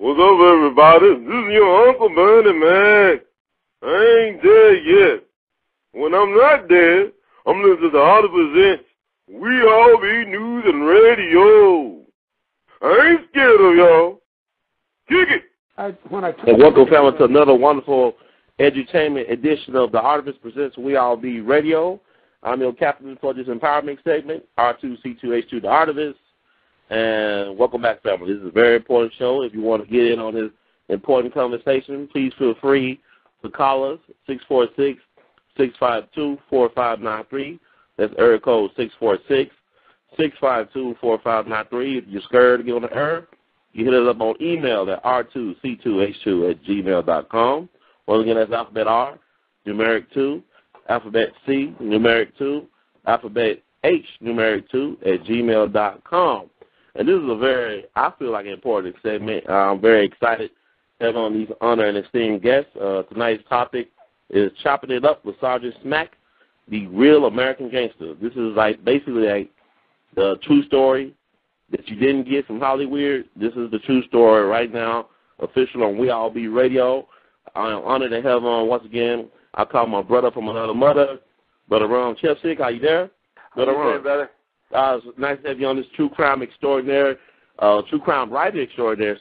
What's up, everybody? This is your Uncle Bernie, man. I ain't dead yet. When I'm not dead, I'm listening to the Auto Presents We All Be News and Radio. I ain't scared of y'all. Kick it. And welcome, family, to another wonderful edutainment edition of the Artivist Presents We All Be Radio. I'm your captain for this empowerment segment, R2C2H2, the Artivist. And welcome back, family. This is a very important show. If you want to get in on this important conversation, please feel free to call us, 646-652-4593. That's area code 646-652-4593. If you're scared to get on the air, you hit us up on email at r2c2h2@gmail.com. Once again, that's alphabet R, numeric 2, alphabet C, numeric 2, alphabet H, numeric 2, @gmail.com. And this is a very, I feel like, important segment. I'm very excited to have on these honored and esteemed guests. Tonight's topic is Chopping It Up with Sergeant Smack, the real American gangster. This is basically the true story that you didn't get from Hollywood. This is the true story right now, official on We All Be Radio. I am honored to have on, once again, I call my brother from another mother, Brother Ron Chepsick. Are you there? Brother Ron. Brother? It's nice to have you on this true crime extraordinaire, true crime writer extraordinaire,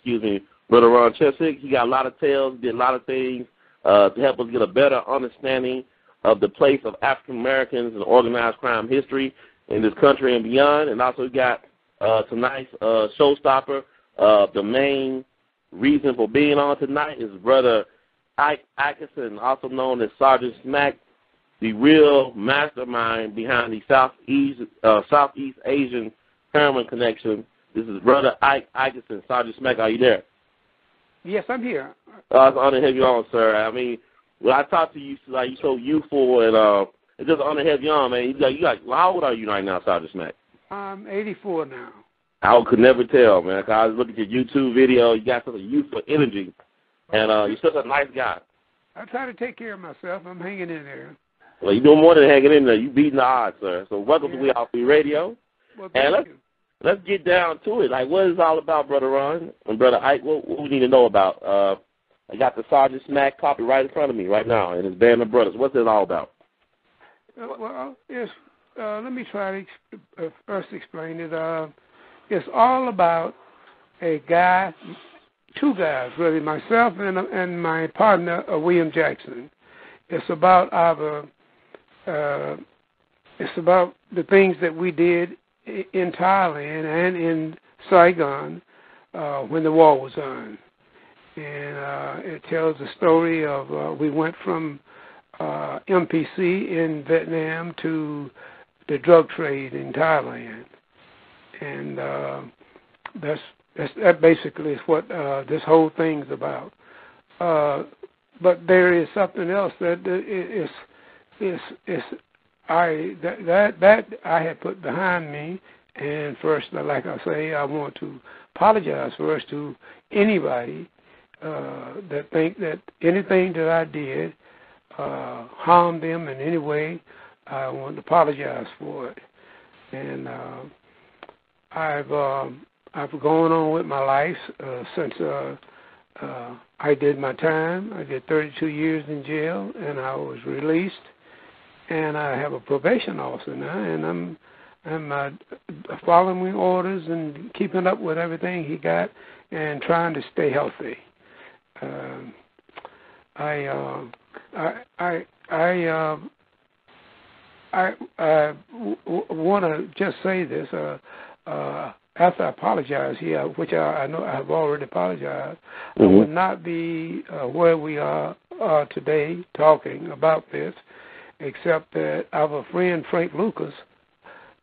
Brother Ron Chepsick. He got a lot of tales, did a lot of things to help us get a better understanding of the place of African Americans in organized crime history in this country and beyond. And also got tonight's showstopper. The main reason for being on tonight is Brother Ike Atkinson, also known as Sergeant Smack, the real mastermind behind the Southeast Asian heroin connection. This is Brother Ike Atkinson. Sergeant Smack, are you there? Yes, I'm here. It's an honor to have you on, sir. I mean, when I talk to you, you're so youthful, and it's just an honor to have you on, man. How old are you right now, Sergeant Smack? I'm 84 now. I could never tell, man, because I was looking at your YouTube video. You got such a youthful energy, and you're such a nice guy. I try to take care of myself. I'm hanging in there. Well, you're doing more than hanging in there. You're beating the odds, sir. So welcome to We All Be Radio. Well, and let's get down to it. Like, what is it all about, Brother Ron and Brother Ike? What we need to know about? I got the Sergeant Smack copy right in front of me right now, and his band of brothers. What's it all about? Let me try to first explain it. It's all about a guy, two guys, really, myself and my partner, William Jackson. It's about it's about the things that we did in Thailand and in Saigon when the war was on. And it tells the story of we went from MPC in Vietnam to the drug trade in Thailand. And that basically is what this whole thing's about. But there is something else that that I had put behind me. And first, like I say, I want to apologize first to anybody that think that anything that I did harmed them in any way. I want to apologize for it. And I've gone on with my life since I did my time. I did 32 years in jail, and I was released. And I have a probation officer now, and I'm following orders and keeping up with everything he got, and trying to stay healthy. I want to just say this. After I apologize here, which I know I have already apologized, I would not be where we are today talking about this, except that our friend Frank Lucas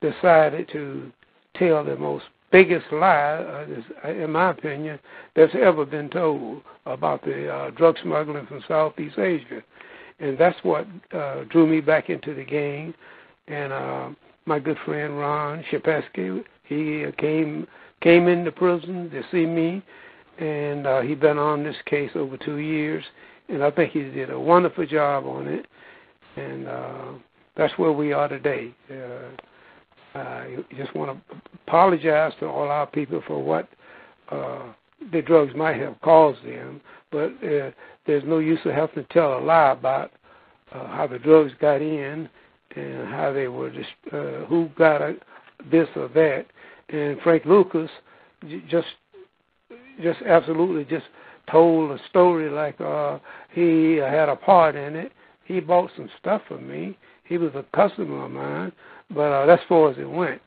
decided to tell the most biggest lie, in my opinion, that's ever been told about the drug smuggling from Southeast Asia. And that's what drew me back into the game. And my good friend Ron Chepesky, he came into prison to see me, and he's been on this case over 2 years, and I think he did a wonderful job on it. And that's where we are today. I just want to apologize to all our people for what the drugs might have caused them, but there's no use of having to tell a lie about how the drugs got in and how they were who got this or that. And Frank Lucas just absolutely just told a story like he had a part in it. He bought some stuff for me. He was a customer of mine, but that's as far as it went.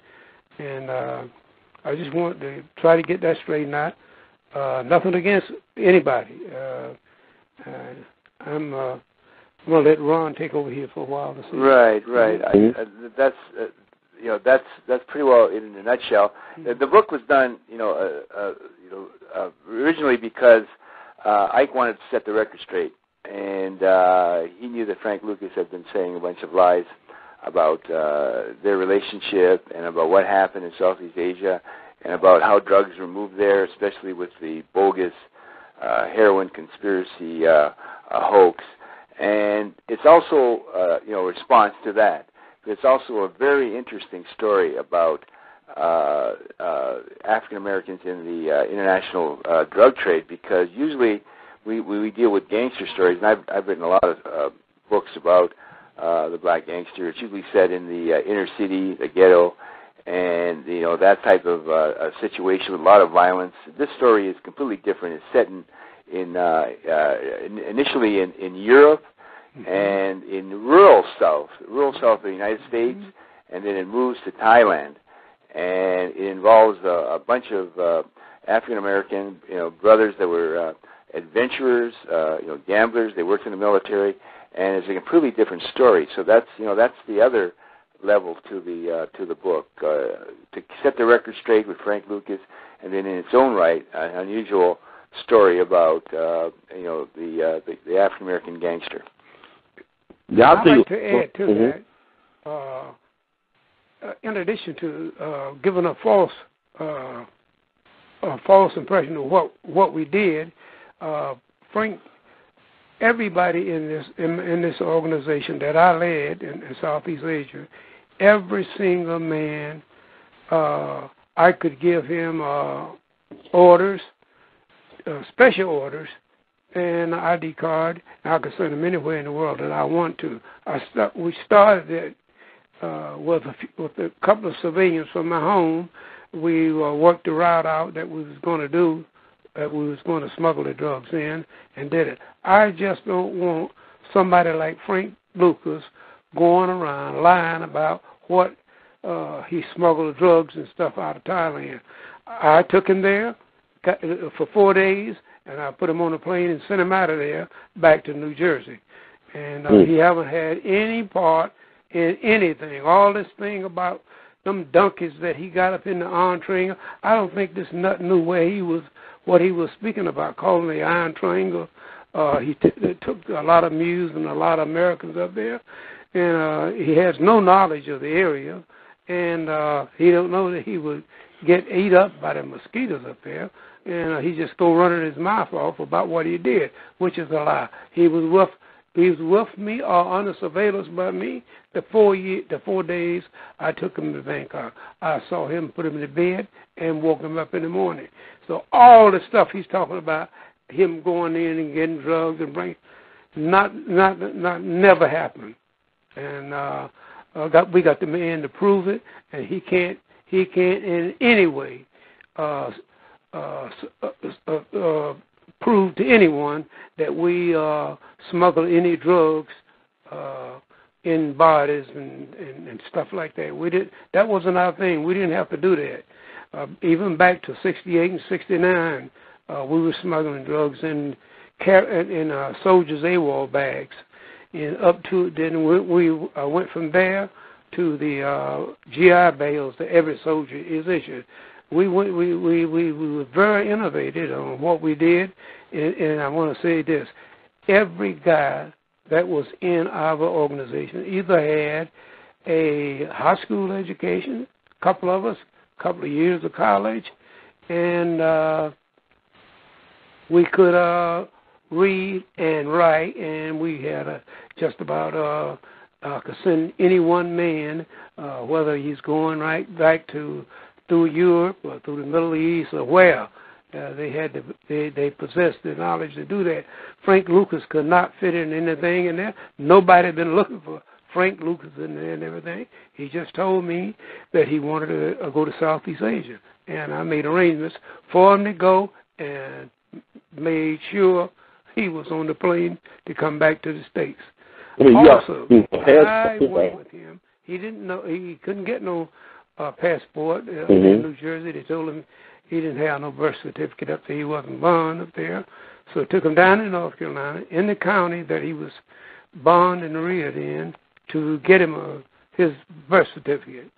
And I just want to try to get that straightened out. Nothing against anybody. I'm going to let Ron take over here for a while to see. Right. That's pretty well in a nutshell. The book was done, originally because Ike wanted to set the record straight, and he knew that Frank Lucas had been saying a bunch of lies about their relationship and about what happened in Southeast Asia and about how drugs were moved there, especially with the bogus heroin conspiracy hoax. And it's also, a response to that. It's also a very interesting story about African Americans in the international drug trade, because usually we deal with gangster stories, and I've written a lot of books about the black gangster. It's usually set in the inner city, the ghetto, and that type of a situation with a lot of violence. This story is completely different. It's set initially in Europe and in rural south of the United States, and then it moves to Thailand, and it involves a bunch of African American brothers that were adventurers, gamblers. They worked in the military, and it's a completely different story. So that's the other level to the book, to set the record straight with Frank Lucas, and then in its own right, an unusual story about the African American gangster. Yeah, I'd like to add to that, in addition to giving a false impression of what we did, Frank, everybody in this organization that I led in Southeast Asia, every single man, I could give him orders, special orders, and an ID card, and I could send them anywhere in the world that I want to. We started it with a couple of civilians from my home. We worked the route out that we was going to do, that we was going to smuggle the drugs in, and did it. I just don't want somebody like Frank Lucas going around lying about what he smuggled drugs and stuff out of Thailand. I took him there for 4 days, and I put him on a plane and sent him out of there back to New Jersey. And he haven't had any part in anything. All this thing about them donkeys that he got up in the Iron Triangle, I don't think this nut knew what he was speaking about, calling the Iron Triangle. He took a lot of Mews and a lot of Americans up there, and he has no knowledge of the area, and he don't know that he would get ate up by the mosquitoes up there, and he just go running his mouth off about what he did, which is a lie. He was with me or under surveillance by me the 4 days I took him to Bangkok. I saw him, put him in the bed, and woke him up in the morning. So all the stuff he's talking about, him going in and getting drugs and bringing, never happened. And we got the man to prove it, and he can't in any way prove to anyone that we smuggle any drugs in bodies and stuff like that. That wasn't our thing. We didn't have to do that. Even back to 68 and 69, we were smuggling drugs in soldiers' AWOL bags. And up to then we went from there to the GI bales that every soldier is issued. We were very innovative on what we did, and I want to say this: every guy that was in our organization either had a high school education, a couple of years of college, and we could read and write, and we had just about could send any one man, whether he's going right back through Europe or through the Middle East or where, They possessed the knowledge to do that. Frank Lucas could not fit in anything in there. Nobody had been looking for Frank Lucas in there and everything. He just told me that he wanted to go to Southeast Asia, and I made arrangements for him to go and made sure he was on the plane to come back to the States. Also, I went with him. He didn't know, he couldn't get no passport in New Jersey. They told him he didn't have no birth certificate up there. He wasn't born up there. So I took him down to North Carolina in the county that he was born and reared in to get him his birth certificate.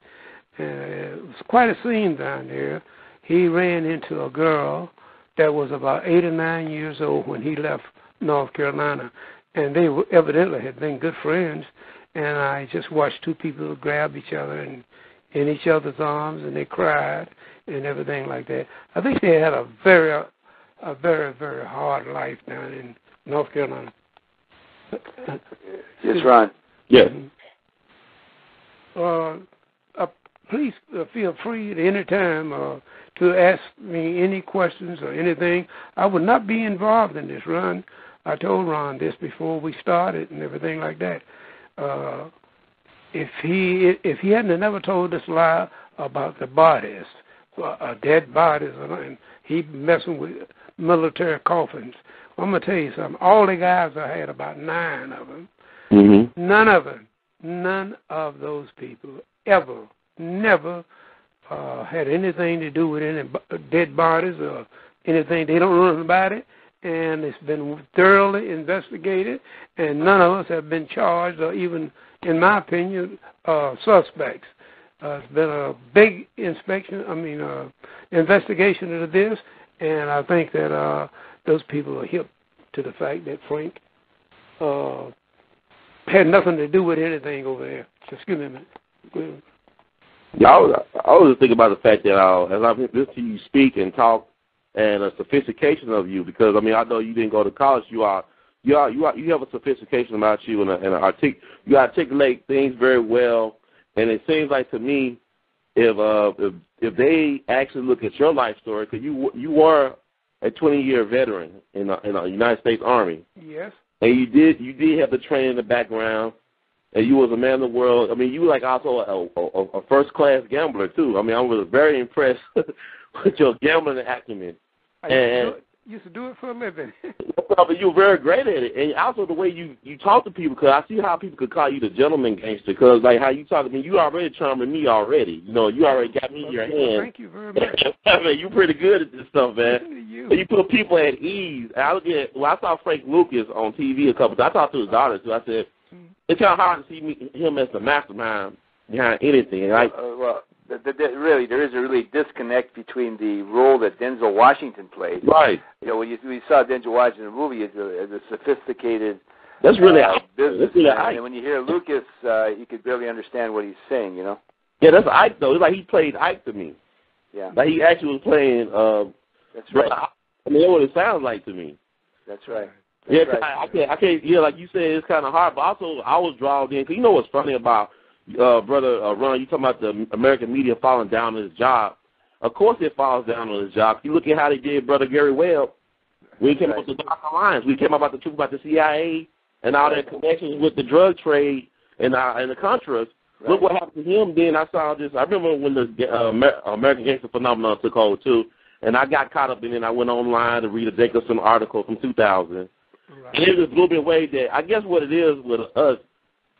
It was quite a scene down there. He ran into a girl that was about 8 or 9 years old when he left North Carolina, and they evidently had been good friends. And I just watched two people grab each other and in each other's arms, and they cried and everything like that. I think they had a very, very hard life down in North Carolina. Yes, Ron. Yes. Please feel free at any time to ask me any questions or anything. I would not be involved in this, Ron. I told Ron this before we started and everything like that. If he hadn't never told this lie about the bodies, dead bodies, and he messing with military coffins, I'm gonna tell you something. All the guys I had, about 9 of them, none of those people ever, never had anything to do with any dead bodies or anything. They don't know nothing about it, and it's been thoroughly investigated, and none of us have been charged or even, in my opinion, suspects. It's been a big investigation into this, and I think that those people are hip to the fact that Frank had nothing to do with anything over there. Just give me a minute. Go ahead. Yeah, I was just thinking about the fact that as I listen to you speak and talk, and a sophistication of you, because I know you didn't go to college. You have a sophistication about you, and you articulate things very well. And it seems like to me, if they actually look at your life story, because you were a 20-year veteran in the United States Army. Yes. And you did have the training in the background, and you was a man of the world. You were like also a first-class gambler too. I was very impressed with your gambling acumen. I used to do it for a living. You were very great at it, and also the way you talk to people. Because I see how people could call you the gentleman gangster. Because like how you talk to me, you already charming me already. You already got me in your hand. Thank you very much. You're pretty good at this stuff, man. You put people at ease. I saw Frank Lucas on TV a couple times. I talked to his daughter too. I said it's kind of hard to see him as the mastermind behind anything. Really, there is a really disconnect between the role that Denzel Washington played. Right. When we saw Denzel Washington in the movie as a sophisticated that's really business. That's really and when you hear Lucas, you could barely understand what he's saying. Yeah, that's Ike though. It's like he played Ike to me. Yeah. Like he actually was playing. That's right. That's what it sounds like to me. That's right. That's right. I can't. Yeah, like you said, it's kind of hard. But also, I was drawn in. Cause you know what's funny about Brother Ron, you talking about the American media falling down on his job. Of course it falls down on his job. You look at how they did Brother Gary Webb. We came up with the Dark Alliance. We came up with the truth about the CIA and all their connections with the drug trade and the Contras. Right. Look what happened to him then. I remember when the American Gangster phenomenon took over too, and I got caught up in it. And I went online to read a Jacobson article from 2000. Right. And it was a little bit way that I guess what it is with us,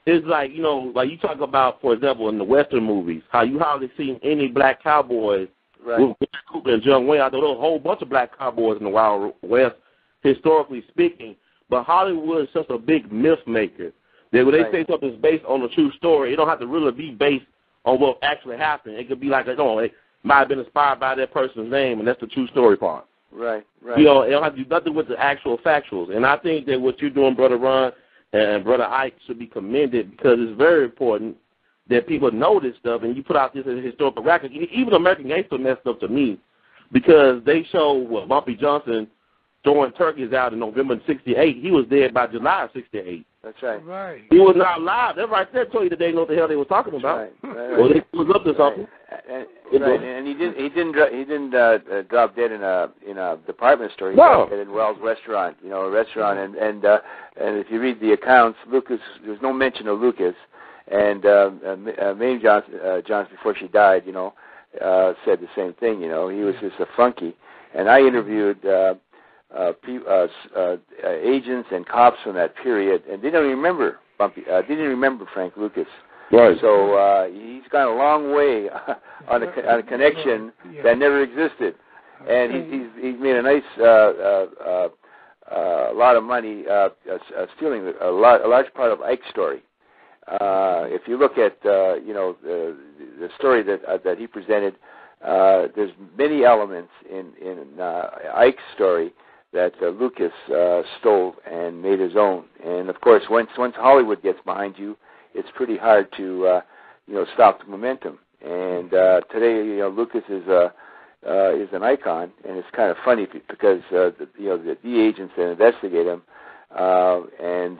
it's like, like you talk about, for example, in the Western movies, how you hardly see any black cowboys with Cooper and John Wayne. There was a whole bunch of black cowboys in the Wild West, historically speaking, but Hollywood is such a big myth maker that when they say something's based on a true story, it don't have to really be based on what actually happened. It could be like, it might have been inspired by that person's name, and that's the true story part. Right. It don't have to do nothing with the actual factuals. And I think that what you're doing, Brother Ron, and Brother Ike should be commended because it's very important that people know this stuff and you put out this as a historical record. Even American Gangster messed up to me because they show Bumpy Johnson throwing turkeys out in November of 68. He was dead by July of 68. That's right. Right. He was not alive. That right there told you that they didn't know what the hell they were talking about. Right. Well, they was up to something. And he didn't drop dead in a department store. He No. dropped dead in Wells Restaurant, a restaurant. And if you read the accounts, Lucas, there's no mention of Lucas. And Mae Johnson, before she died, said the same thing. He was just a flunky. And I interviewed agents and cops from that period, and they don't remember didn't remember Frank Lucas. Right. So he's gone a long way on a connection that never existed, and he's made a nice lot of money stealing a large part of Ike's story. If you look at the story that he presented, there's many elements in Ike's story that Lucas stole and made his own. And of course, once Hollywood gets behind you, it's pretty hard to stop the momentum. And today, Lucas is an icon, and it's kind of funny because the agents that investigate him and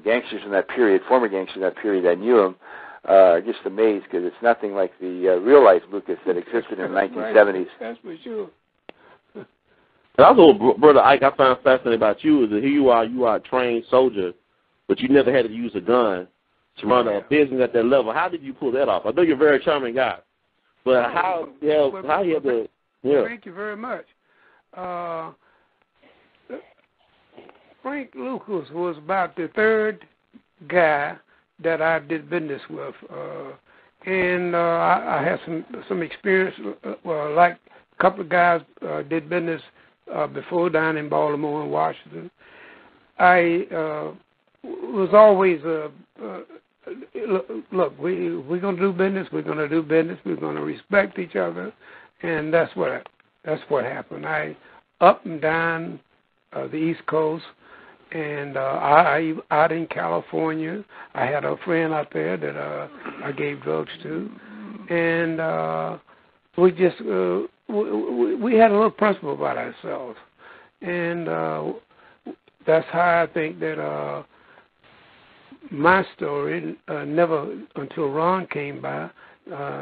gangsters from that period, former gangsters from that period that knew him, are just amazed because it's nothing like the real life Lucas that existed in the 1970s. That's for sure. And also, Brother Ike, I find fascinating about you is that here you are a trained soldier, but you never had to use a gun to run a business at that level. How did you pull that off? I know you're a very charming guy, but how you have to? Yeah. Thank you very much. Frank Lucas was about the third guy that I did business with, and I had some experience. Like a couple of guys did business before down in Baltimore and Washington. I was always look. We're gonna do business. We're gonna do business. We're gonna respect each other, and that's what happened. I up and down the East Coast. And I out in California, I had a friend out there that I gave drugs to, and we just we had a little principle about ourselves, and that's how I think that my story never until Ron came by,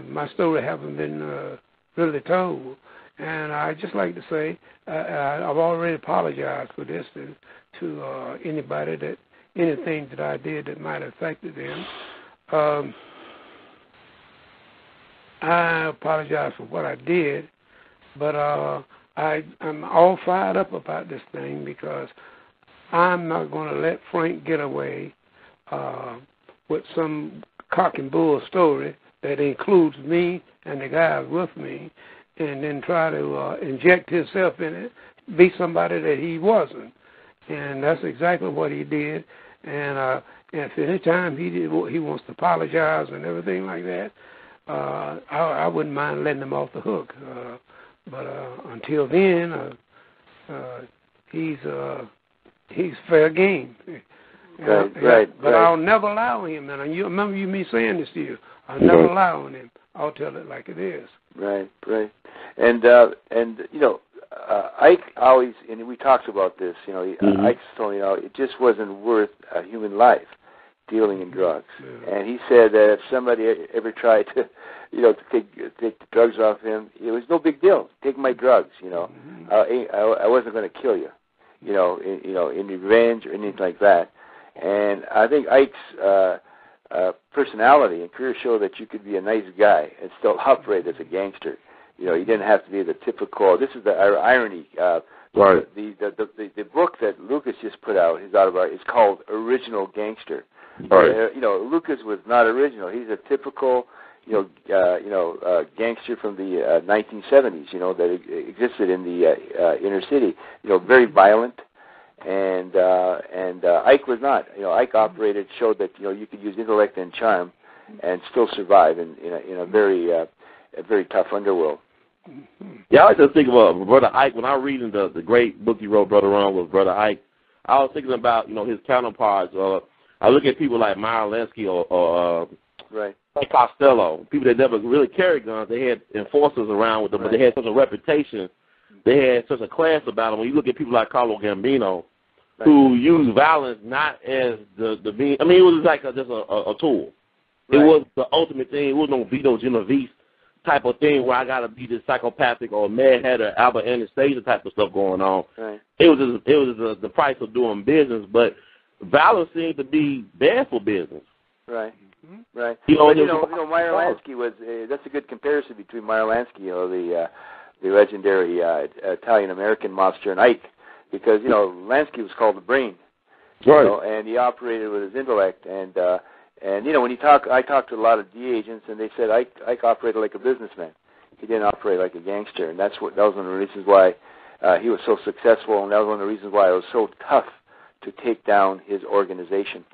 my story haven't been really told, and I just like to say I've already apologized for this to anybody anything that I did that might have affected them. I apologize for what I did, but I'm all fired up about this thing because I'm not going to let Frank get away with some cock and bull story that includes me and the guys with me, and then try to inject himself in it, be somebody that he wasn't. And that's exactly what he did. And if any time he wants to apologize and everything like that, I wouldn't mind letting him off the hook. But until then, he's fair game. Right. But I'll never allow him. And you remember me saying this to you. I'll never allow him. I'll tell it like it is. Right. And Ike always, and we talked about this, Ike told me, it just wasn't worth a human life dealing in drugs. Yeah. And he said that if somebody ever tried to, to take the drugs off him, it was no big deal. Take my drugs, I wasn't going to kill you, in revenge or anything like that. And I think Ike's personality and career show that you could be a nice guy and still operate as a gangster. You didn't have to be the typical. This is the irony. Right. The book that Lucas just put out, his autobiography, is called Original Gangster. Right. Lucas was not original. He's a typical, gangster from the 1970s. That existed in the inner city. Very violent. And Ike was not. Ike showed that you could use intellect and charm, and still survive in a very tough underworld. Yeah, I like to think about Brother Ike. When I was reading the great book you wrote, Brother Ron, with Brother Ike, I was thinking about his counterparts. I look at people like Meyer Lansky or like Costello, people that never really carried guns. They had enforcers around with them, but they had such a reputation they had such a class about him. When you look at people like Carlo Gambino, who used violence not as the being. I mean, it was like just a tool. It was the ultimate thing. It was no Vito Genovese type of thing where I got to be this psychopathic or Mad Hatter, Albert Anastasia type of stuff going on. Right. It was the price of doing business, but violence seemed to be bad for business. Right. Right. Meyer Lansky was that's a good comparison between Meyer Lansky, the legendary Italian-American mobster, and Ike, because Lansky was called the brain, and he operated with his intellect, and when I talked to a lot of D agents, and they said Ike operated like a businessman. He didn't operate like a gangster, and that was one of the reasons why he was so successful, and that was one of the reasons why it was so tough to take down his organization.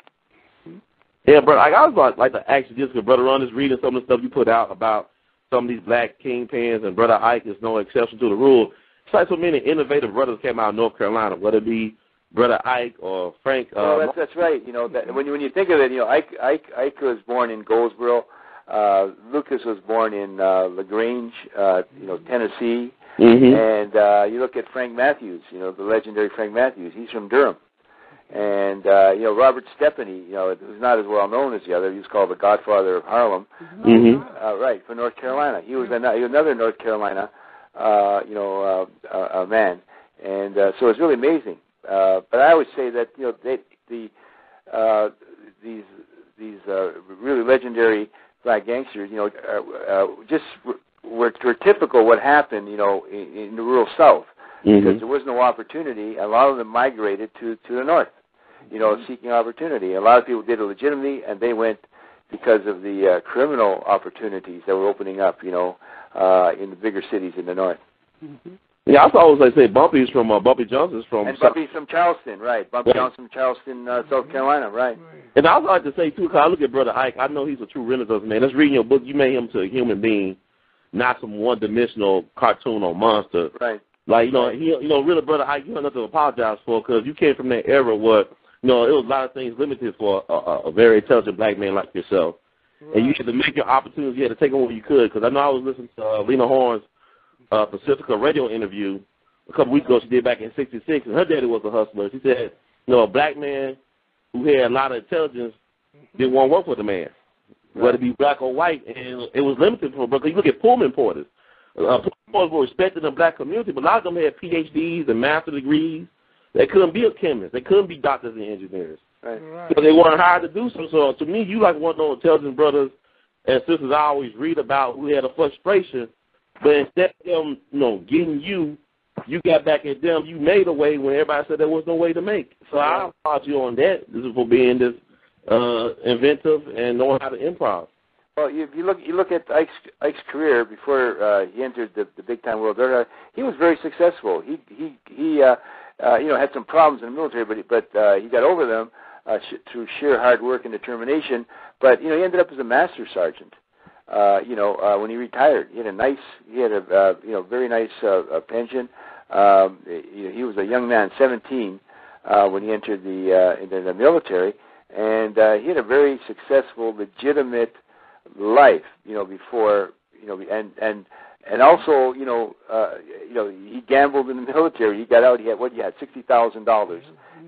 Yeah, brother, I was like to ask you this, because Brother Ron is reading some of the stuff you put out about some of these black kingpins, and Brother Ike is no exception to the rule. It's like so many innovative brothers came out of North Carolina, whether it be Brother Ike or Frank. That's right. When you think of it, Ike was born in Goldsboro. Lucas was born in LaGrange, Tennessee. Mm-hmm. And you look at Frank Matthews, the legendary Frank Matthews. He's from Durham. And Robert Stepney, who's not as well known as the other. He was called the Godfather of Harlem. Mm-hmm. Right, from North Carolina. He was another North Carolina, a man. And so it's really amazing. But I would say that these really legendary black gangsters, just were typical what happened, in the rural South, because there was no opportunity. A lot of them migrated to the North, seeking opportunity. A lot of people did it legitimately, and they went because of the criminal opportunities that were opening up, in the bigger cities in the North. Mm-hmm. Yeah, I always say Bumpy's from Bumpy Johnson's from. And Bumpy's from Charleston, right? Bumpy Johnson from Charleston, South Carolina, right? And I would like to say too, because I look at Brother Ike, I know he's a true Renaissance man. Let's read your book. You made him to a human being, not some one-dimensional cartoon or monster. Right. Like really, Brother Ike, you have nothing to apologize for, because you came from that era where it was a lot of things limited for a very intelligent black man like yourself, and you had to make your opportunities. You had to take them where you could. Because I know I was listening to Lena Horne's Pacifica radio interview a couple weeks ago she did back in '66, and her daddy was a hustler. She said, a black man who had a lot of intelligence didn't want to work with a man, whether it be black or white, and it was limited for because you look at Pullman porters. Pullman porters were respected in the black community, but a lot of them had PhDs and master degrees. They couldn't be a chemist. They couldn't be doctors and engineers. Right. Because they weren't hired to do so. So to me, you like one of those intelligent brothers and sisters I always read about who had a frustration. But instead of them, getting you got back at them. You made a way when everybody said there was no way to make. So I applaud you on that. This is for being this inventive and knowing how to improv. Well, you look at Ike's career before he entered the big time world. He was very successful. He had some problems in the military, but he got over them through sheer hard work and determination. But he ended up as a master sergeant. When he retired, he had a very nice pension. He was a young man, 17, when he entered the military, and he had a very successful, legitimate life, before, and also, he gambled in the military. He got out. He had $60,000,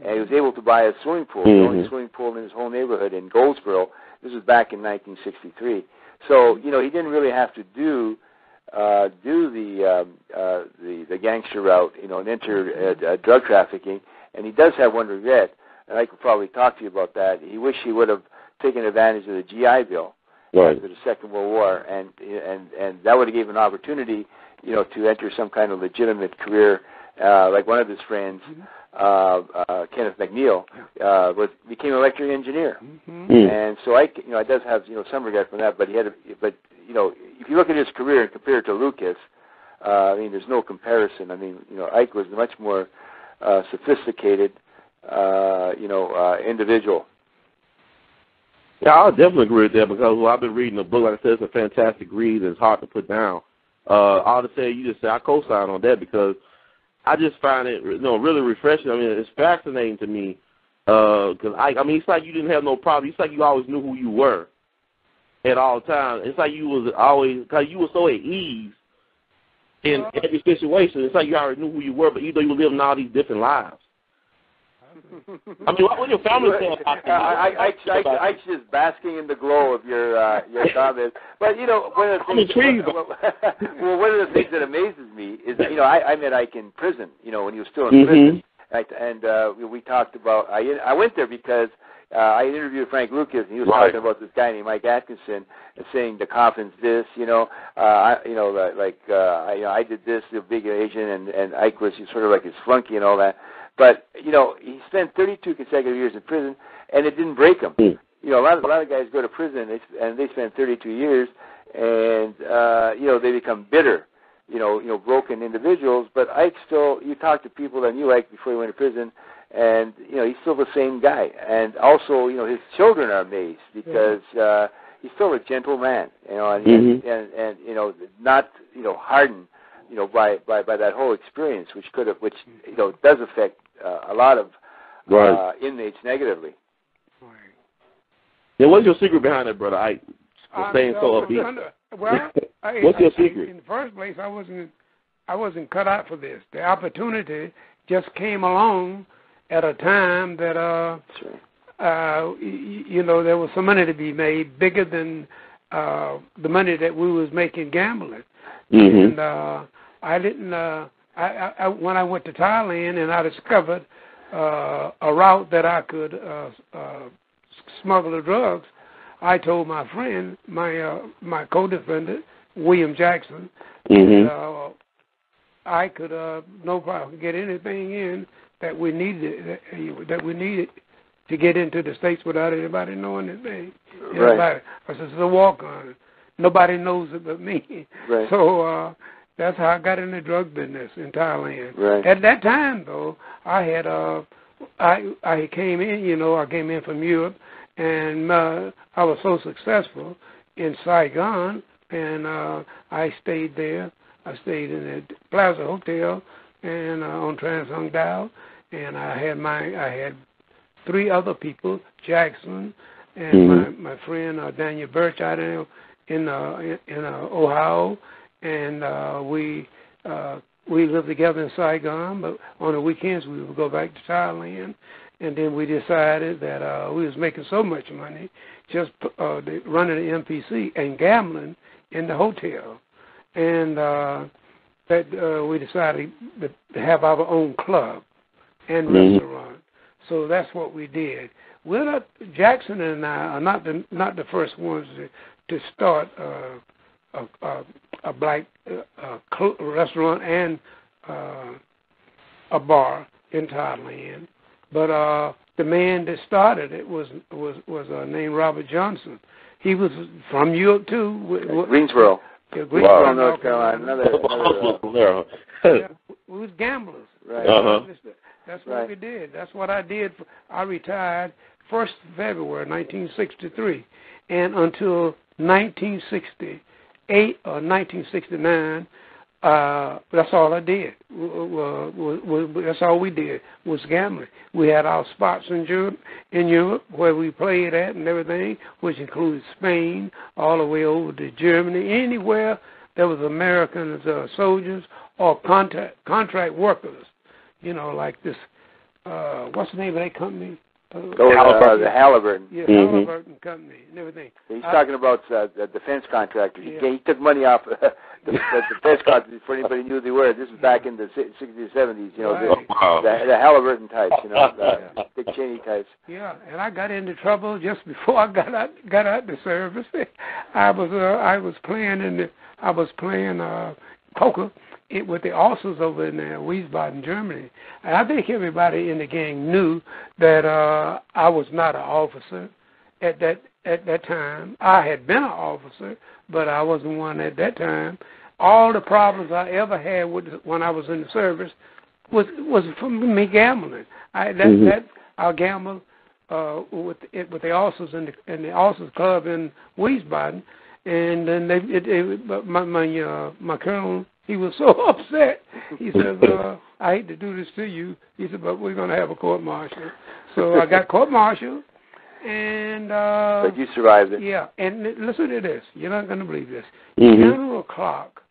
and he was able to buy a swimming pool, the only swimming pool in his whole neighborhood in Goldsboro. This was back in 1963. So he didn't really have to do the gangster route, and enter drug trafficking. And he does have one regret, and I could probably talk to you about that. He wished he would have taken advantage of the GI Bill after the Second World War, and that would have given an opportunity, to enter some kind of legitimate career, like one of his friends, Kenneth McNeil, became an electric engineer, and so I does have some regret from that. But if you look at his career and compare it to Lucas, there's no comparison. Ike was a much more sophisticated, individual. Yeah, I'll definitely agree with that, because I've been reading the book. Like I said, it's a fantastic read. It's hard to put down. All to say, you just say I co-sign on that, because I just find it, really refreshing. It's fascinating to me, because it's like you didn't have no problem. It's like you always knew who you were at all times. It's like you was always, because you were so at ease in every situation. It's like you already knew who you were, but you know you were living all these different lives. I mean, what your family say about that? I just basking in the glow of your comments. But one of the things. One of the things that amazes me is that I met Ike in prison. When he was still in prison, and we talked about. I went there because I interviewed Frank Lucas, and he was talking about this guy named Mike Atkinson, and saying the coffin's this. I did this, the big Asian, and Ike was sort of like his flunky and all that. But he spent 32 consecutive years in prison, and it didn't break him. A lot of guys go to prison and they spend 32 years, and they become bitter, broken individuals. But Ike still, you talk to people that knew Ike before he went to prison, and he's still the same guy. And also, his children are amazed because he's still a gentle man, and not hardened, by that whole experience, which does affect a lot of inmates negatively. Yeah, what's your secret behind that, brother? Staying so upbeat. What's your secret? In the first place, I wasn't cut out for this. The opportunity just came along at a time that there was some money to be made, bigger than the money that we was making gambling. And I didn't. When I went to Thailand and I discovered a route that I could smuggle the drugs, I told my friend, my co-defendant, William Jackson, that I could no problem get anything in that we needed to get into the States without anybody knowing anything. Right. Because it's a walk-on. Nobody knows it but me. Right. So that's how I got in the drug business in Thailand. Right. At that time, though, I had I came in. I came in from Europe, and I was so successful in Saigon, and I stayed there. I stayed in the Plaza Hotel and on Trans Hung Dao, and I had 3 other people, Jackson and my friend Daniel Birch out in Ohio, and we lived together in Saigon. But on the weekends we would go back to Thailand, and then we decided that we was making so much money just running the MPC and gambling in the hotel, and that we decided to have our own club and restaurant. So that's what we did. Jackson and I are not the first ones to start a black restaurant and a bar in Thailand, but the man that started it was named Robert Johnson. He was from Europe too. Greensboro. Yeah, Greensboro, North Carolina. Another. Yeah, we was gamblers. Right. That's what we did. That's what I did. I retired 1st February 1963, and until 1968 or 1969, that's all I did. That's all we did was gambling. We had our spots in Europe where we played at and everything, which included Spain, all the way over to Germany, anywhere there was American soldiers or contract workers. Like this, what's the name of that company? The Halliburton. Yeah, Halliburton Company and everything. He's talking about the defense contractors. Yeah. He took money off the defense contractors before anybody knew they were. This was back in the 60s, 70s. The Halliburton types. Dick Cheney types. Yeah, and I got into trouble just before I got out the service. I was playing poker with the officers over in Wiesbaden, Germany. And I think everybody in the gang knew that I was not an officer at that time. I had been an officer, but I wasn't one at that time. All the problems I ever had when I was in the service was from me gambling. I gambled with the officers in the officers club in Wiesbaden, and then my colonel, he was so upset. He said, I hate to do this to you. He said, but we're going to have a court-martial. So I got court-martialed, and... but you survived it. Yeah, and listen to this. You're not going to believe this. General Clark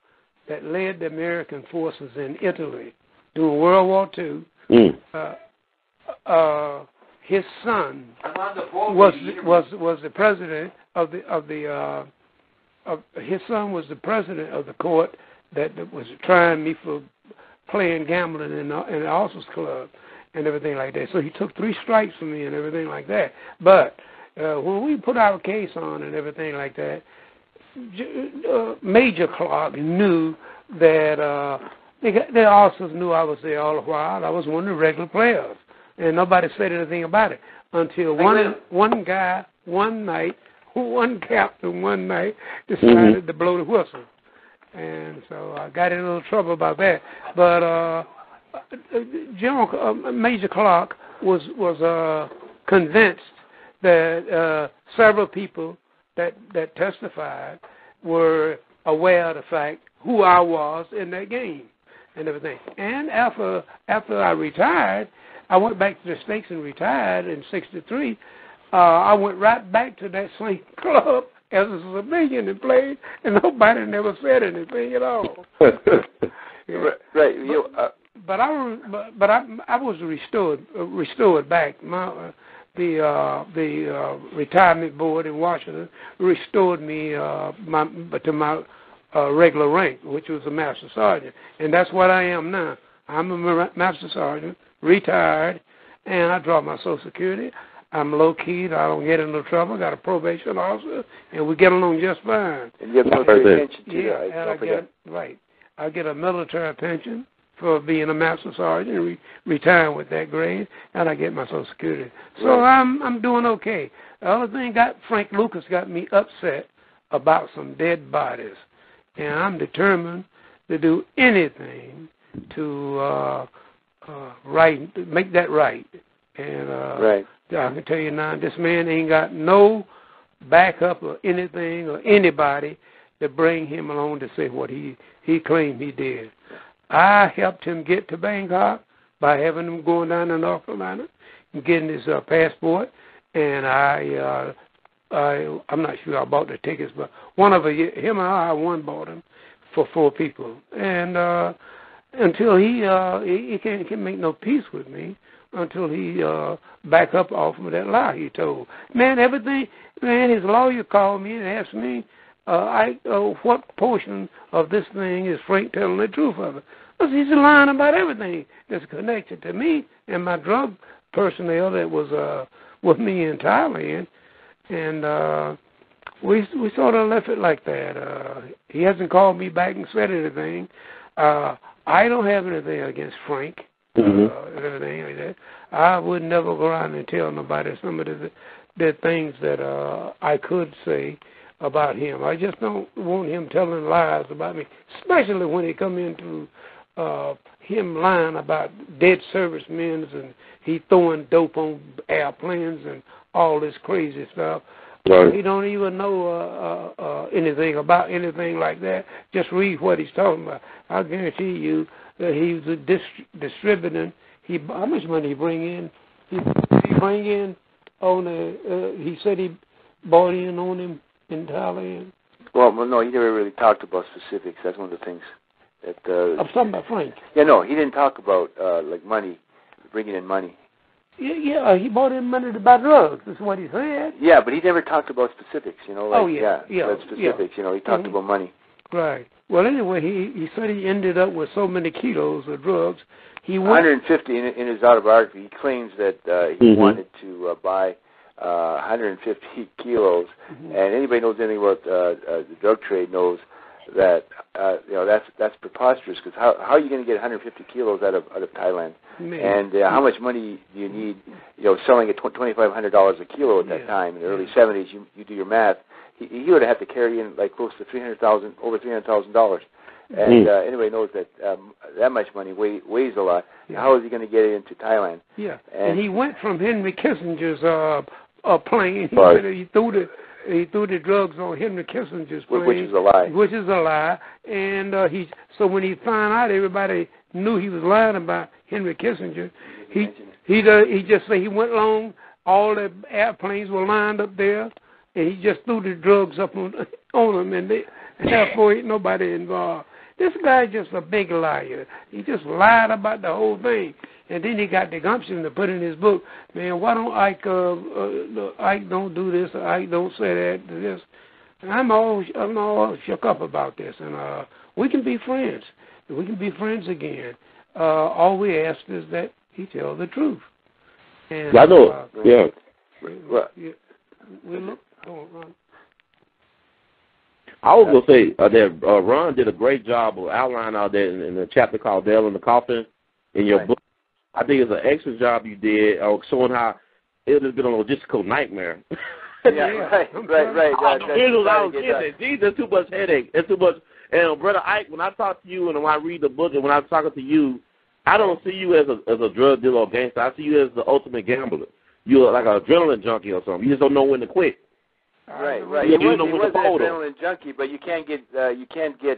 that led the American forces in Italy during World War II. His son was the president of his son was the president of the court that was trying me for playing gambling in the officers club and everything like that. So he took 3 strikes from me and everything like that. But when we put our case on and everything like that, Major Clark knew that the officers knew I was there all the while. I was one of the regular players, and nobody said anything about it until one guy one night, one captain one night decided to blow the whistle. And so I got in a little trouble about that. But Major Clark was convinced that several people that testified were aware of the fact who I was in that game and everything. And after I retired, I went back to the States and retired in '63. I went right back to that same club as a civilian and played, and nobody never said anything at all. Yeah. Right. But I was restored back. The retirement board in Washington restored me to my regular rank, which was a master sergeant, and that's what I am now. I'm a master sergeant, retired, and I draw my Social Security. I'm low-key. I don't get into trouble. Got a probation officer, and we get along just fine. And you have military pension, too, right? And I get a military pension for being a master sergeant and retiring with that grade, and I get my Social Security. So I'm doing okay. The other thing Frank Lucas got me upset about some dead bodies, and I'm determined to do anything to make that right. And I can tell you now, this man ain't got no backup or anything or anybody to bring him along to say what he claimed he did. I helped him get to Bangkok by having him going down to North Carolina and getting his passport, and I'm not sure I bought the tickets, but him and I bought them for 4 people, and until he can't make no peace with me until he back up off of that lie he told. His lawyer called me and asked me what portion of this thing is Frank telling the truth of it. Because he's lying about everything that's connected to me and my drug personnel that was with me in Thailand. And we sort of left it like that. He hasn't called me back and said anything. I don't have anything against Frank. And everything like that. I would never go around and tell nobody some of the things that I could say about him. I just don't want him telling lies about me, especially when he come into him lying about dead servicemen and he throwing dope on airplanes and all this crazy stuff. Right. He don't even know anything about anything like that. Just read what he's talking about. I guarantee you that he was distributing. How much money he bring in? He bring in on he said he bought in on him in Thailand. Well, no, he never really talked about specifics. That's one of the things that. I'm talking about Frank. Yeah, no, he didn't talk about like money, bringing in money. Yeah, he bought in money to buy drugs. That's what he said. Yeah, but he never talked about specifics. Like, specifics. Yeah. He talked about money. Right. Well, anyway, he said he ended up with so many kilos of drugs. He 150 in his autobiography. He claims that he wanted to buy 150 kilos, and anybody knows anything about the drug trade knows that that's preposterous. Because how are you going to get 150 kilos out of Thailand? And how much money do you need? Selling at $2,500 a kilo at that time in the early '70s. You do your math. He would have had to carry in like close to over $300,000. And anybody knows that that much money weighs a lot. Yeah. How is he going to get it into Thailand? Yeah, and he went from Henry Kissinger's plane. He said he threw the drugs on Henry Kissinger's plane, which is a lie. Which is a lie. And so when he found out, everybody knew he was lying about Henry Kissinger. He just said he went along. All the airplanes were lined up there. And he just threw the drugs up on them, and therefore ain't nobody involved. This guy's just a big liar. He just lied about the whole thing. And then he got the gumption to put in his book, man, why don't Ike don't do this, or Ike don't say that, this. And I'm all shook up about this. And we can be friends. We can be friends again. All we ask is that he tell the truth. And, I know. Yeah. We look. Oh, Ron. I was going to say that Ron did a great job of outlining all that in the chapter called Dale in the Coffin in your book. I think it's an excellent job you did showing how it has been a logistical nightmare. Right. Geez, there's too much headache. It's too much. And Brother Ike, when I talk to you and when I read the book and when I'm talking to you, I don't see you as a drug dealer or gangster. I see you as the ultimate gambler. You're like an adrenaline junkie or something. You just don't know when to quit. Right. You He was know an when to fold adrenaline junkie, but you can't get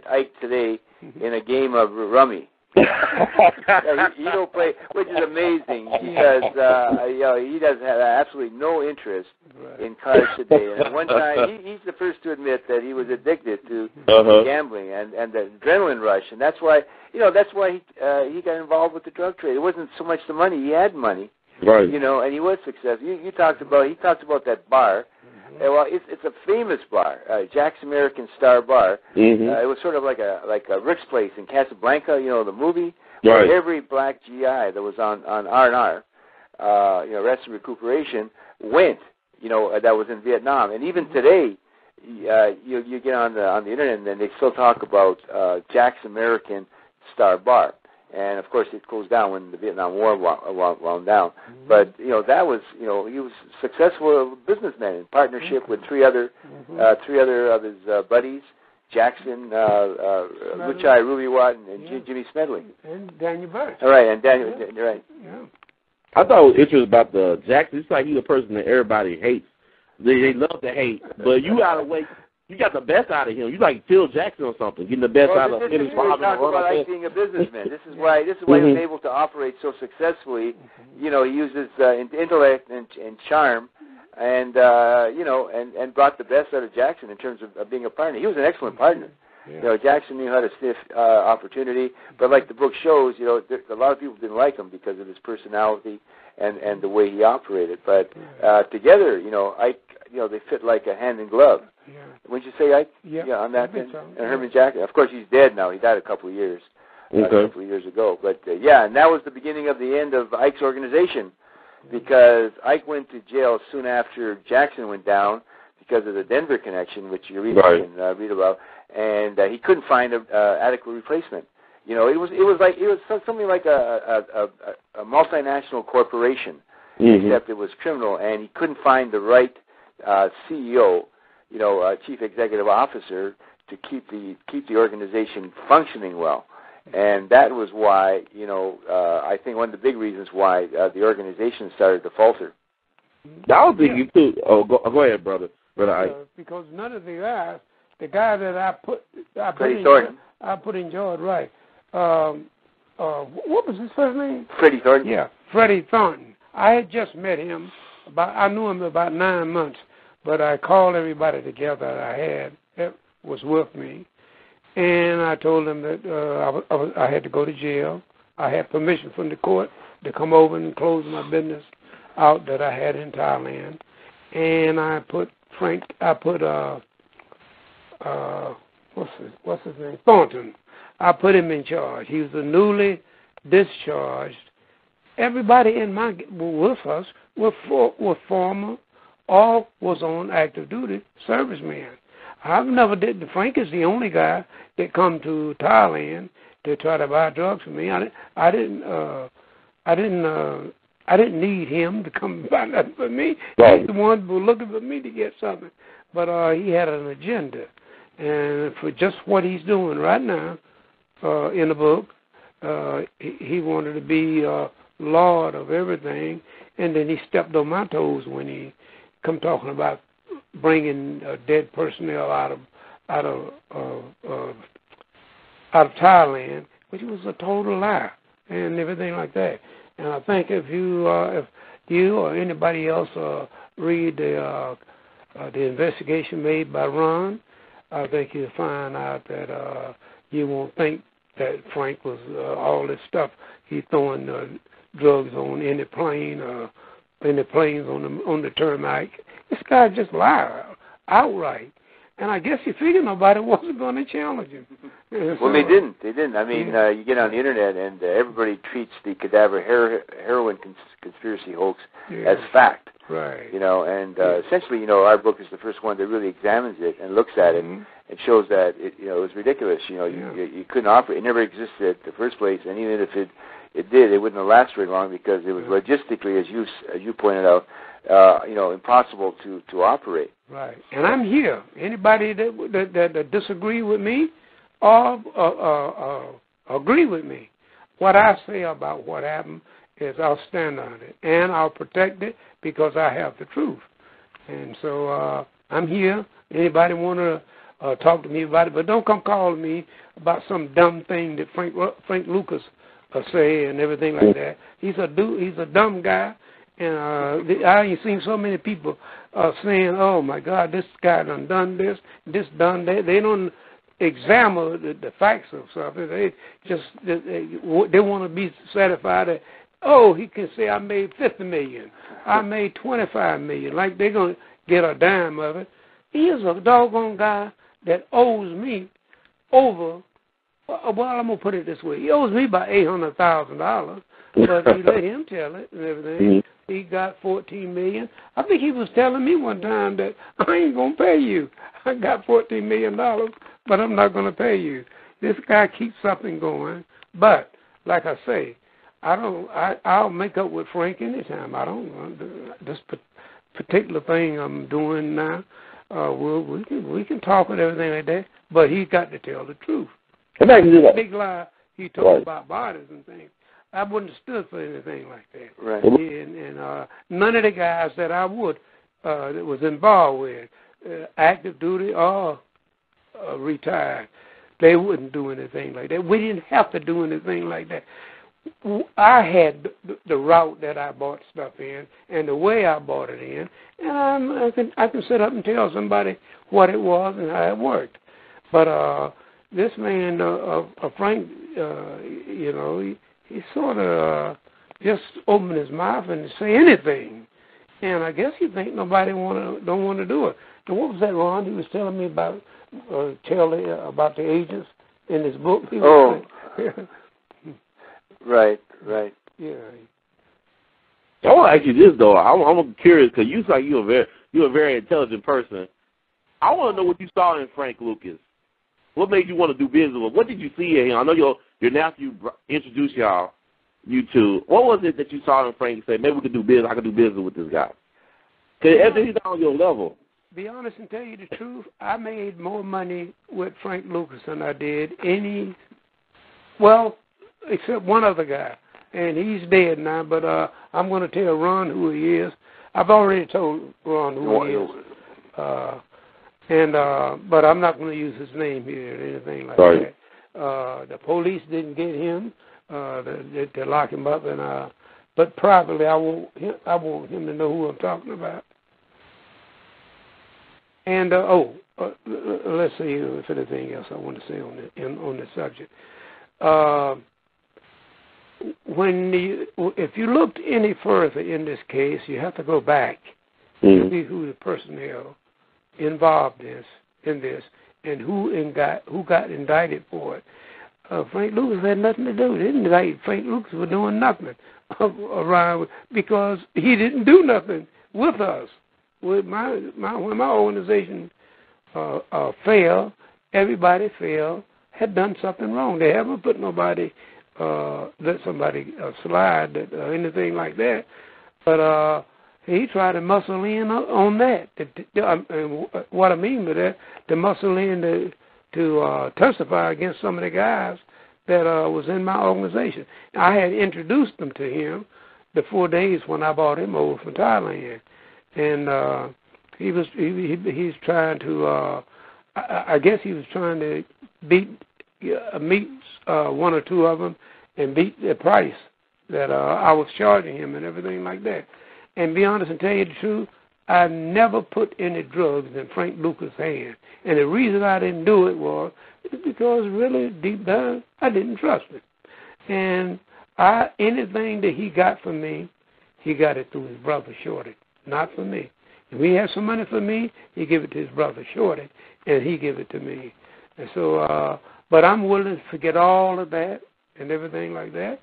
Ike today in a game of rummy. He don't play, which is amazing because he doesn't have absolutely no interest in cards today. And one time, he's the first to admit that he was addicted to gambling and the adrenaline rush, and that's why he got involved with the drug trade. It wasn't so much the money; he had money, right? And he was successful. He talked about that bar. Well, it's a famous bar, Jack's American Star Bar. It was sort of like a Rick's Place in Casablanca, the movie. Right. Where every black GI that was on R&R, Rest and Recuperation, went. That was in Vietnam, and even today, you get on the internet and they still talk about Jack's American Star Bar. And, of course, it goes down when the Vietnam War wound down. But, that was, he was a successful businessman in partnership with three other of his buddies, Jackson, Luchai, Ruby Watt, and Jimmy Smedley. And Daniel Burch. All right, and Daniel, right. Yeah. I thought it was interesting about the Jackson. It's like he's a person that everybody hates. They love to hate, but you got to wait. You got the best out of him. You like Phil Jackson or something, getting the best out of him. This is talk about Ike being a businessman. This is why he was able to operate so successfully. He uses intellect and charm, and and brought the best out of Jackson in terms of being a partner. He was an excellent partner. Yeah. Jackson knew how to sniff opportunity, but like the book shows, a lot of people didn't like him because of his personality and the way he operated. But together, Ike, they fit like a hand in glove. Yeah. Wouldn't you say, Ike? Yeah, on that thing. So. And Herman Jackson. Of course, he's dead now. He died a couple of years ago. But and that was the beginning of the end of Ike's organization, because Ike went to jail soon after Jackson went down because of the Denver connection, which you read about, and he couldn't find an adequate replacement. It was something like a multinational corporation, except it was criminal, and he couldn't find the right CEO, chief executive officer, to keep the organization functioning well. And that was why, I think one of the big reasons why the organization started to falter. I was thinking too. Oh, go ahead, brother. Because none of the guy that I put in George, right? What was his first name? Freddie Thornton. Yeah, Freddie Thornton. I had just met him. I knew him about 9 months, but I called everybody together that was with me, and I told them that I had to go to jail. I had permission from the court to come over and close my business out that I had in Thailand, and I put what's his name? Thornton. I put him in charge. He was a newly discharged. Everybody with us were former, all was on active duty servicemen. I've never did. Frank is the only guy that come to Thailand to try to buy drugs for me. I didn't need him to come buy nothing for me. Right. He's the one who was looking for me to get something. But he had an agenda, and for just what he's doing right now in the book, he wanted to be Lord of everything, and then he stepped on my toes when he come talking about bringing dead personnel out of Thailand, which was a total lie and everything like that. And I think if you or anybody else read the investigation made by Ron, I think you'll find out that you won't think that Frank was all this stuff. He throwing drugs on any plane, any planes on the tarmac. This guy just lied outright. And I guess he figured nobody wasn't going to challenge him. Well, they didn't. I mean, you get on the internet and everybody treats the cadaver heroin conspiracy hoax as fact. Right. You know, and essentially, you know, our book is the first one that really examines it and looks at it and shows that it, you know, it was ridiculous. You know, you couldn't operate. It never existed in the first place, and even if it did, it wouldn't have lasted very long because it was logistically, as you pointed out, you know, impossible to operate. Right. And I'm here. Anybody that disagree with me or agree with me, what I say about what happened is I'll stand on it and I'll protect it because I have the truth. And so I'm here. Anybody want to talk to me about it, but don't come calling me about some dumb thing that Frank Lucas say and everything like that. He's a dumb guy. And I've seen so many people saying, "Oh my God, this guy done this, done that." They don't examine the facts of something. They just they want to be satisfied that, oh, he can say I made $50 million, I made $25 million, like they're gonna get a dime of it. He is a doggone guy that owes me over. Well, I'm gonna put it this way: he owes me about $800,000, but we let him tell it and everything. He got $14 million. I think he was telling me one time that I ain't gonna pay you. I got $14 million, but I'm not gonna pay you. This guy keeps something going. But like I say, I'll make up with Frank anytime. I don't this particular thing I'm doing now. We can talk with everything like that, but he's got to tell the truth. The big lie he told about bodies and things. I wouldn't have stood for anything like that. Right. And none of the guys that I that was involved with, active duty or retired, they wouldn't do anything like that. We didn't have to do anything like that. I had the route that I bought stuff in and the way I bought it in, and I can sit up and tell somebody what it was and how it worked. But this man, Frank, you know, he sort of just opened his mouth and say anything, and I guess he think nobody don't want to do it. And what was that, Ron? He was telling me about about the agents in his book. Right. Yeah. I want to ask you this though. I'm curious because you like you're a very intelligent person. I want to know what you saw in Frank Lucas. What made you want to do business with him? What did you see in him? I know your nephew introduced you two. What was it that you saw in Frank and said, maybe we could do business, I could do business with this guy? Because he's on your level. Be honest and tell you the truth, I made more money with Frank Lucas than I did except one other guy. And he's dead now, but I'm going to tell Ron who he is. I've already told Ron who he is. But I'm not going to use his name here or anything like that. The police didn't get him. They lock him up, and but privately, I want him to know who I'm talking about. And let's see if anything else I want to say on this subject. If you looked any further in this case, you have to go back to see who the personnel involved in this and who got indicted for it. Frank Lucas had nothing to do. They didn't indict Frank Lucas for doing nothing around because he didn't do nothing with us. When my organization failed, everybody failed, had done something wrong. They haven't put nobody, let somebody slide or anything like that. But he tried to muscle in on that. What I mean by that, to muscle in to testify against some of the guys that was in my organization. I had introduced them to him the 4 days when I brought him over from Thailand, and he's trying to. I guess he was trying to meet one or two of them and beat the price that I was charging him and everything like that. And be honest and tell you the truth, I never put any drugs in Frank Lucas' hand. And the reason I didn't do it was because really, deep down, I didn't trust him. And anything that he got from me, he got it through his brother Shorty, not for me. If he had some money for me, he give it to his brother Shorty, and he give it to me. And so, but I'm willing to forget all of that and everything like that.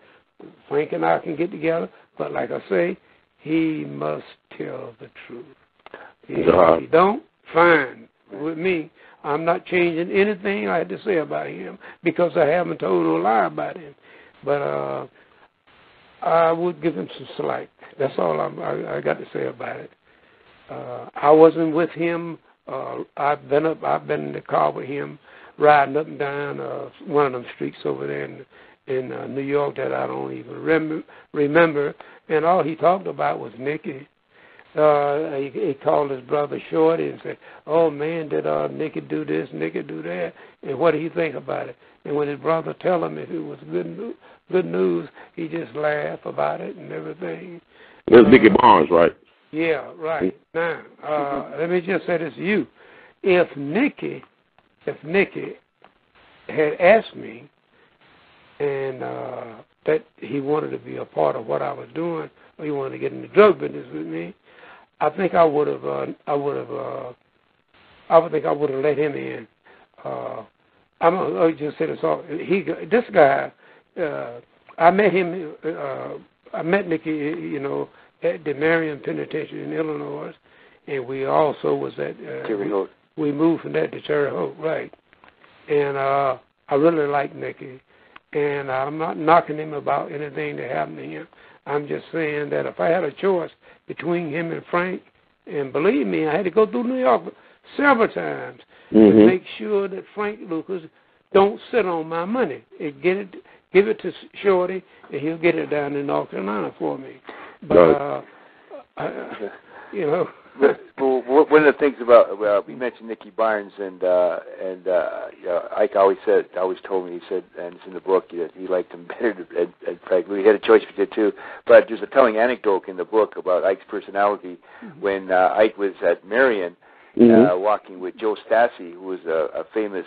Frank and I can get together, but like I say, he must tell the truth. If he don't, fine with me. I'm not changing anything I had to say about him because I haven't told no lie about him. But I would give him some slack. That's all I got to say about it. I wasn't with him. I've been in the car with him, riding up and down one of them streets over there in New York that I don't even remember. And all he talked about was Nicky. He called his brother Shorty and said, "Oh man, did Nicky do this, Nicky do that, and what do you think about it?" And when his brother tell him if it was good news, he just laughed about it and everything. It was Nicky Barnes, right? Yeah, right. Now, let me just say this to you: if Nicky had asked me and that he wanted to be a part of what I was doing, or he wanted to get in the drug business with me, I think I would have let him in. I'm gonna just say this all. This guy, I met him. I met Nicky, at the Marion Penitentiary in Illinois, and we also was at. We moved from that to Terre Haute, right? And I really like Nicky, and I'm not knocking him about anything that happened to him. I'm just saying that if I had a choice between him and Frank, and believe me, I had to go through New York several times to make sure that Frank Lucas don't sit on my money. Give it to Shorty, and he'll get it down in North Carolina for me. But one of the things about we mentioned Nicky Barnes, and Ike always told me, he said, and it's in the book, that he liked him better than Frank. We had a choice between the two, but there's a telling anecdote in the book about Ike's personality when Ike was at Marion, walking with Joe Stassi, who was a famous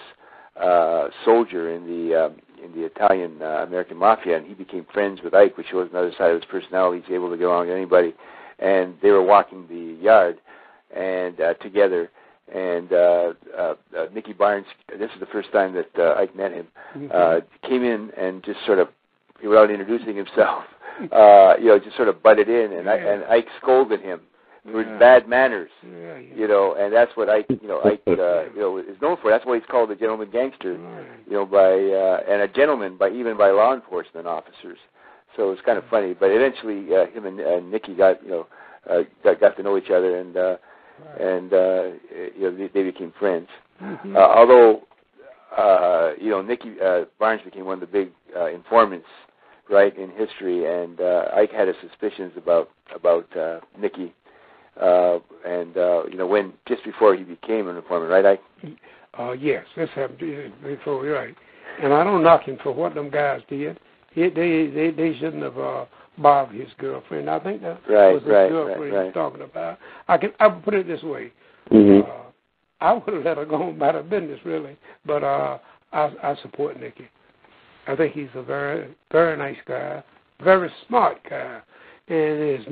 soldier in the Italian American Mafia, and he became friends with Ike, which shows another side of his personality. He's able to get along with anybody. And they were walking the yard and together, and Nicky Barnes, this is the first time that Ike met him, came in and just sort of, without introducing himself, just sort of butted in, and Ike scolded him for his bad manners, and that's what Ike, Ike, is known for. That's why he's called the gentleman gangster, and a gentleman even by law enforcement officers. So it's kind of funny, but eventually him and Nicky got to know each other, and they became friends. Although Nicky Barnes became one of the big informants, right, in history, and Ike had his suspicions about Nicky, when just before he became an informant, right, Ike? Yes, this happened before, right. And I don't knock him for what them guys did. They shouldn't have bothered his girlfriend. I think that was his girlfriend he was talking about. I would put it this way. I would have let her go about her business, really. But I support Nicky. I think he's a very, very nice guy, very smart guy. And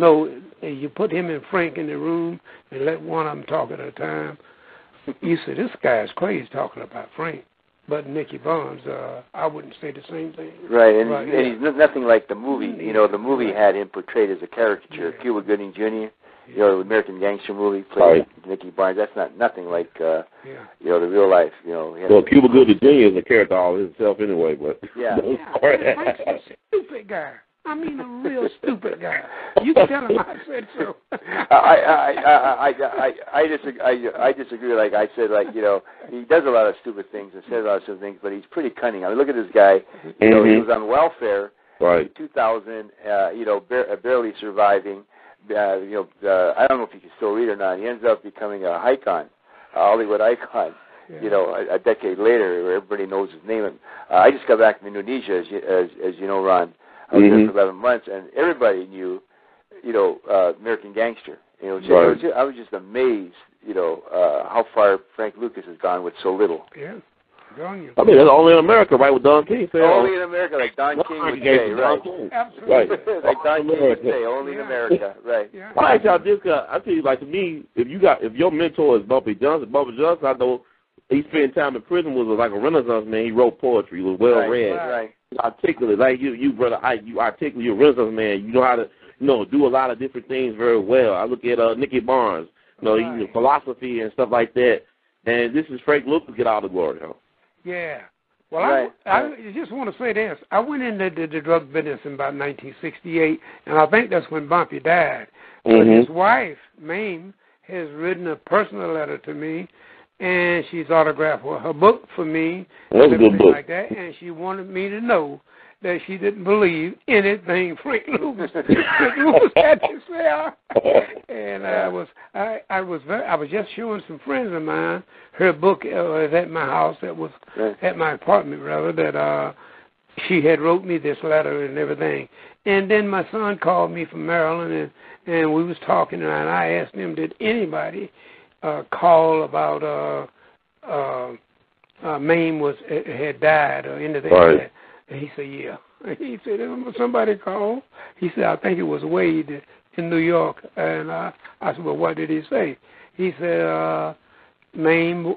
you put him and Frank in the room and let one of them talk at a time. You say, this guy's crazy talking about Frank. But Nicky Barnes, I wouldn't say the same thing. Right, and he's nothing like the movie. The movie had him portrayed as a caricature. Cuba Gooding Jr., the American Gangster movie, played Nicky Barnes. That's nothing like, the real life. Well, Cuba Gooding Jr. is a character all himself anyway, but... Frank's a stupid guy. I mean, a real stupid guy. You can tell him I said so. I disagree. Like I said, he does a lot of stupid things and says a lot of stupid things, but he's pretty cunning. I mean, look at this guy. He was on welfare in 2000. Barely surviving. I don't know if he can still read or not. He ends up becoming a icon, a Hollywood icon. A decade later, where everybody knows his name. I just got back from Indonesia, as you know, Ron. I was there for 11 months, and everybody knew, American Gangster I was just amazed, how far Frank Lucas has gone with so little. Yeah. I mean, that's only in America, right? With Don King saying. Only in America, like Don King would say, right? Absolutely. Right. Like Don King would say, only in America, right? Yeah. Well, I tell you, like, to me, if your mentor is Bumpy Johnson, I know he spent time in prison, was like a Renaissance man. He wrote poetry, he was well read, right. Articulate. Like you, brother Ike, you articulate. You're a Renaissance man. You know how to, do a lot of different things very well. I look at Nicky Barnes, philosophy and stuff like that. And this is Frank Lucas, get all the glory, Yeah. Well, I just want to say this. I went into the drug business in about 1968, and I think that's when Bumpy died. But his wife, Mame, has written a personal letter to me, and she's autographed her book for me, and everything like that, and she wanted me to know that she didn't believe anything Frank Lucas had to say. And I was just showing some friends of mine her book was at my house, that was at my apartment rather, that she had wrote me this letter and everything. And then my son called me from Maryland, and we was talking, and I asked him, did anybody call about Mame had died or anything like that? And he said, yeah. He said, somebody called. He said, I think it was Wade in New York. And I said, well, what did he say? He said, Mame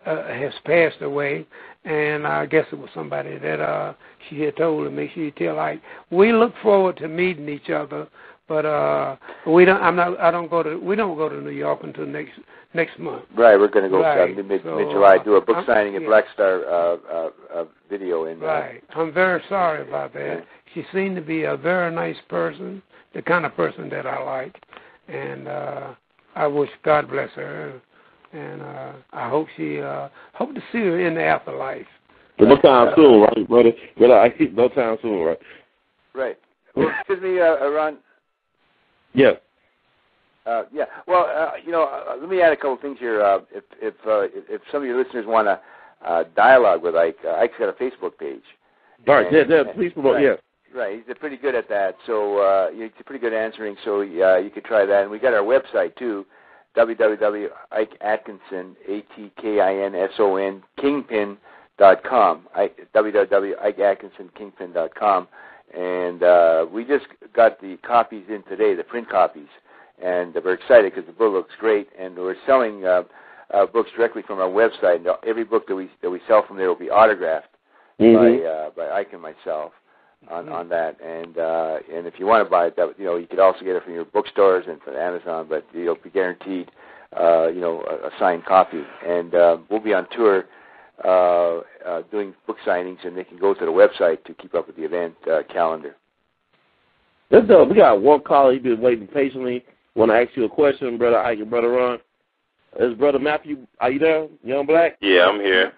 has passed away, and I guess it was somebody that she had told to make sure you tell. Like, we look forward to meeting each other, but we don't. We don't go to New York until next month. Right, we're going to go mid-July, do a book signing at Black Star video in. Right, I'm very sorry about that. Yeah. She seemed to be a very nice person, the kind of person that I like, and I wish God bless her, and I hope hope to see her in the afterlife. No time soon, right, brother? No time soon, right? Right. Well, excuse me, Ron. Yes. Yeah. Well, let me add a couple things here. If some of your listeners want to dialogue with Ike, Ike's got a Facebook page. Right. Please promote. Right, yeah. Right. He's pretty good at that. So he's pretty good answering. So you could try that. And we got our website too, www.ikeatkinson, ATKINSON, Kingpin.com. www.ikeatkinsonkingpin.com. And we just got the copies in today, the print copies. And we're excited because the book looks great, and we're selling books directly from our website. And every book that we sell from there will be autographed by Ike and myself on that. And if you want to buy it, you could also get it from your bookstores and from Amazon, but you'll be guaranteed a signed copy. And we'll be on tour doing book signings, and they can go to the website to keep up with the event calendar. That's dope. We got one caller. He's been waiting patiently. Want to ask you a question, Brother Ike and Brother Ron. Is Brother Matthew, are you there, Young Black? Yeah, I'm here.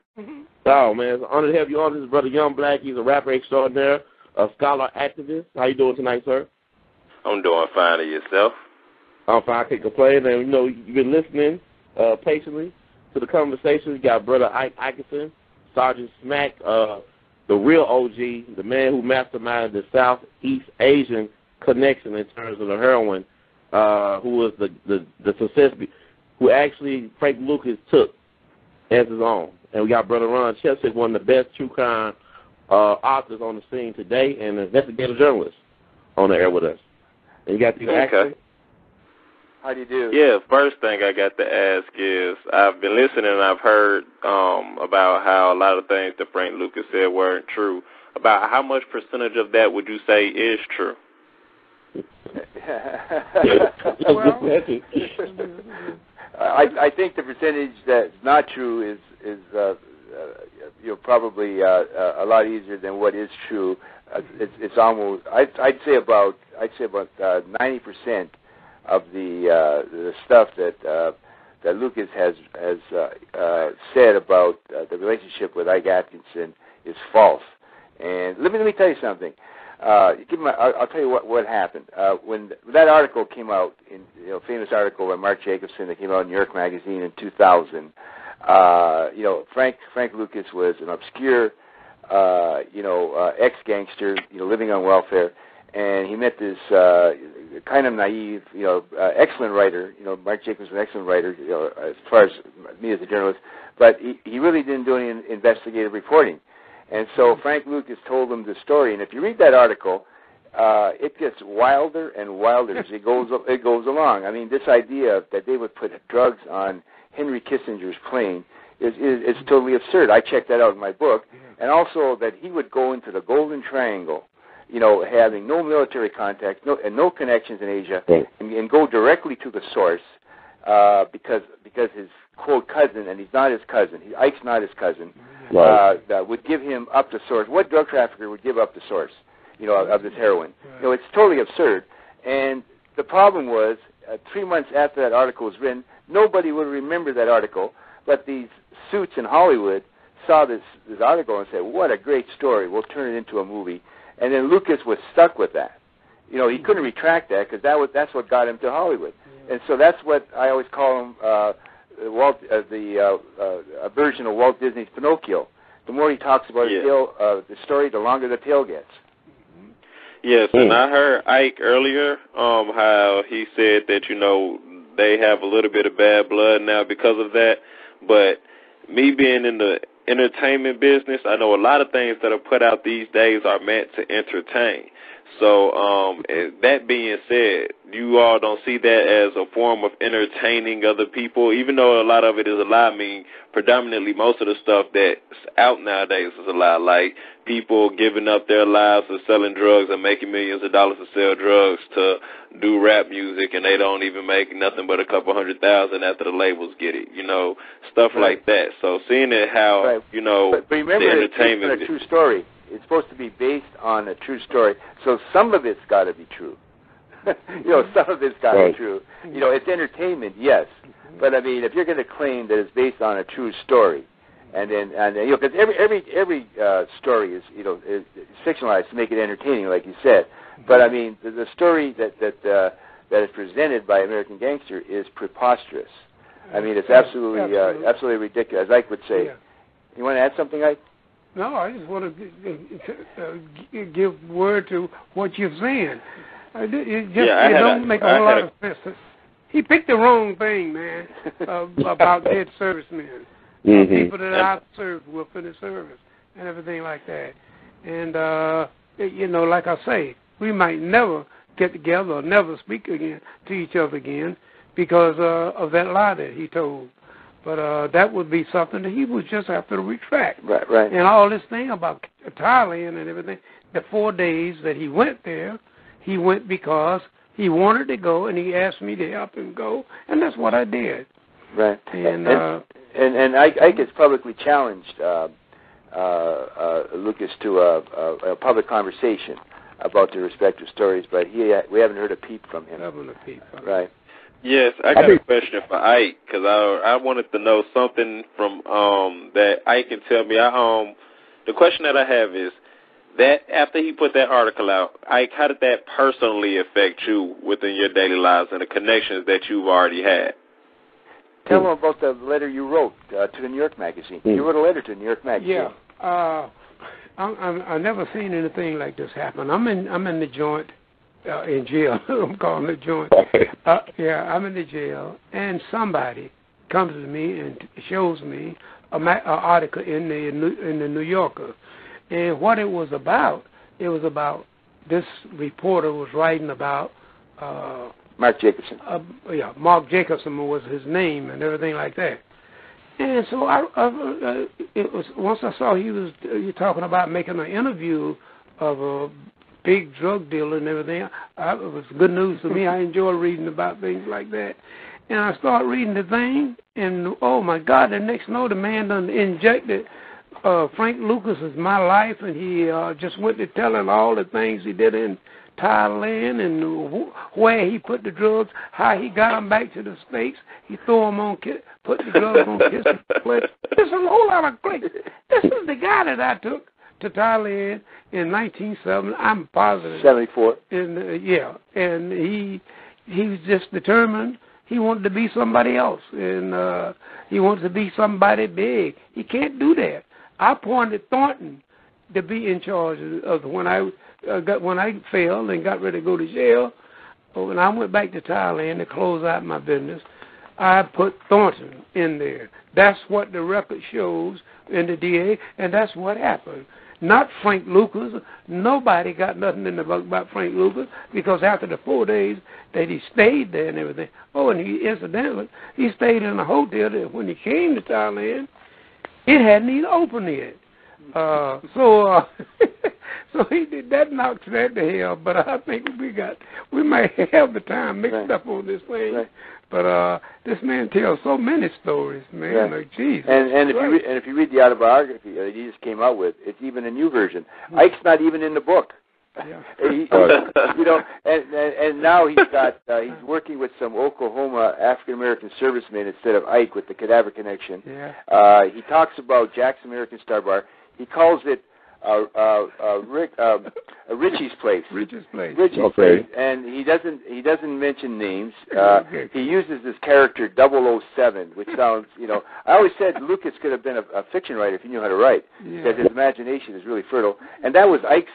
Oh, man, it's an honor to have you on. This is Brother Young Black. He's a rapper extraordinaire, a scholar activist. How you doing tonight, sir? I'm doing fine. And yourself? I'm fine. I can't complain. And, you've been listening patiently to the conversation. You got Brother Ike Atkinson, Sergeant Smack, the real OG, the man who masterminded the Southeast Asian connection in terms of the heroin, who was the success, who actually Frank Lucas took as his own. And we got Brother Ron Chesick, one of the best true crime authors on the scene today, and an investigative journalist on the air with us. And you got the accent. How do you do? Yeah, first thing I got to ask is, I've been listening and I've heard about how a lot of things that Frank Lucas said weren't true. About how much percentage of that would you say is true? Well, I think the percentage that's not true is probably a lot easier than what is true. It's almost I'd say about 90% of the stuff that Lucas has said about the relationship with Ike Atkinson is false. And let me tell you something. I'll tell you what happened when that article came out, famous article by Mark Jacobson that came out in New York Magazine in 2000. Frank Lucas was an obscure, ex-gangster, living on welfare, and he met this kind of naive, excellent writer. Mark Jacobs was an excellent writer, as far as me as a journalist, but he really didn't do any investigative reporting. And so Frank Lucas told him the story, and if you read that article, it gets wilder and wilder as it goes along. I mean, this idea that they would put drugs on Henry Kissinger's plane is totally absurd. I checked that out in my book. And also that he would go into the Golden Triangle, having no military contact and no connections in Asia, and go directly to the source because his, quote, cousin, and he's not his cousin, Ike's not his cousin, would give him up the source. What drug trafficker would give up the source, of this heroin? It's totally absurd. And the problem was, 3 months after that article was written, nobody would remember that article, but these suits in Hollywood saw this article and said, what a great story, we'll turn it into a movie. And then Lucas was stuck with that. He couldn't retract that because that's what got him to Hollywood. And so that's what I always call him a version of Walt Disney's Pinocchio. The more he talks about the story, the longer the tale gets. Yes, and I heard Ike earlier, how he said that, they have a little bit of bad blood now because of that. But me being in the entertainment business, I know a lot of things that are put out these days are meant to entertain. So that being said, you all don't see that as a form of entertaining other people, even though a lot of it is a lie. I mean, predominantly most of the stuff that's out nowadays is a lie, like people giving up their lives for selling drugs and making millions of dollars to sell drugs to do rap music, and they don't even make nothing but a couple $100,000 after the labels get it, stuff like that. So seeing it how, but remember, the entertainment it's a true story. It's supposed to be based on a true story, so some of it's got to be true. Some of it's got to be true. It's entertainment, yes, but I mean, if you're going to claim that it's based on a true story, and because every story is is fictionalized to make it entertaining, like you said, but I mean, the story that is presented by American Gangster is preposterous. I mean, it's absolutely ridiculous, as Ike would say. Yeah. You want to add something, Ike? No, I just want to give word to what you're saying. It don't make a whole lot of sense. He picked the wrong thing, man, about dead servicemen. People that are served within the service and everything like that. And, like I say, we might never get together or never speak again to each other again because of that lie that he told. But that would be something that he would just have to retract. Right. And all this thing about Thailand and everything, the 4 days that he went there, he went because he wanted to go, and he asked me to help him go, and that's what I did. Right. And Ike has publicly challenged Lucas to a public conversation about their respective stories, but we haven't heard a peep from him. Right. Yes, I got a question for Ike, because I wanted to know something from that Ike can tell me. The question that I have is that after he put that article out, Ike, how did that personally affect you within your daily lives and the connections that you've already had? Tell them about the letter you wrote to the New York Magazine. You wrote a letter to the New York Magazine. Yeah. I've never seen anything like this happen. I'm in the joint. In jail. I'm calling it joint. I'm in the jail, and somebody comes to me and shows me an article in the New Yorker, and what it was about this reporter was writing about Mark Jacobson. Mark Jacobson was his name and everything like that. And so it was once I saw you talking about making an interview of a big drug dealer and everything. It was good news to me. I enjoy reading about things like that. And I started reading the thing, and oh my God, the next note, the man done injected Frank Lucas is my life, and he just went to telling all the things he did in Thailand and where he put the drugs, how he got them back to the States. He threw them on, put the drugs on Kissinger's plate. There's a whole lot of great. This is the guy that I took to Thailand in 1970. I'm positive. 74. And and he was just determined. He wanted to be somebody else, and he wanted to be somebody big. He can't do that. I appointed Thornton to be in charge of when I when Ike failed and got ready to go to jail, when I went back to Thailand to close out my business, I put Thornton in there. That's what the record shows in the DA, and that's what happened. Not Frank Lucas. Nobody got nothing in the book about Frank Lucas, because after the 4 days that he stayed there and everything, incidentally, he stayed in a hotel that when he came to Thailand, it hadn't even opened yet. So he did that, knocks that to hell. But I think we might have the time mixed up on this thing. Right. But this man tells so many stories, man. Yeah. Like, Jesus. And if you read the autobiography that he just came out with, it's even a new version. Ike's not even in the book. Yeah. And now he's working with some Oklahoma African American servicemen instead of Ike with the Cadaver Connection. Yeah. He talks about Jack's American Star Bar. He calls it Richie's Place. Richie's Place. Richie's Place. And he doesn't mention names. He uses this character 007, which sounds, I always said Lucas could have been a fiction writer if he knew how to write, because his imagination is really fertile. And that was Ike's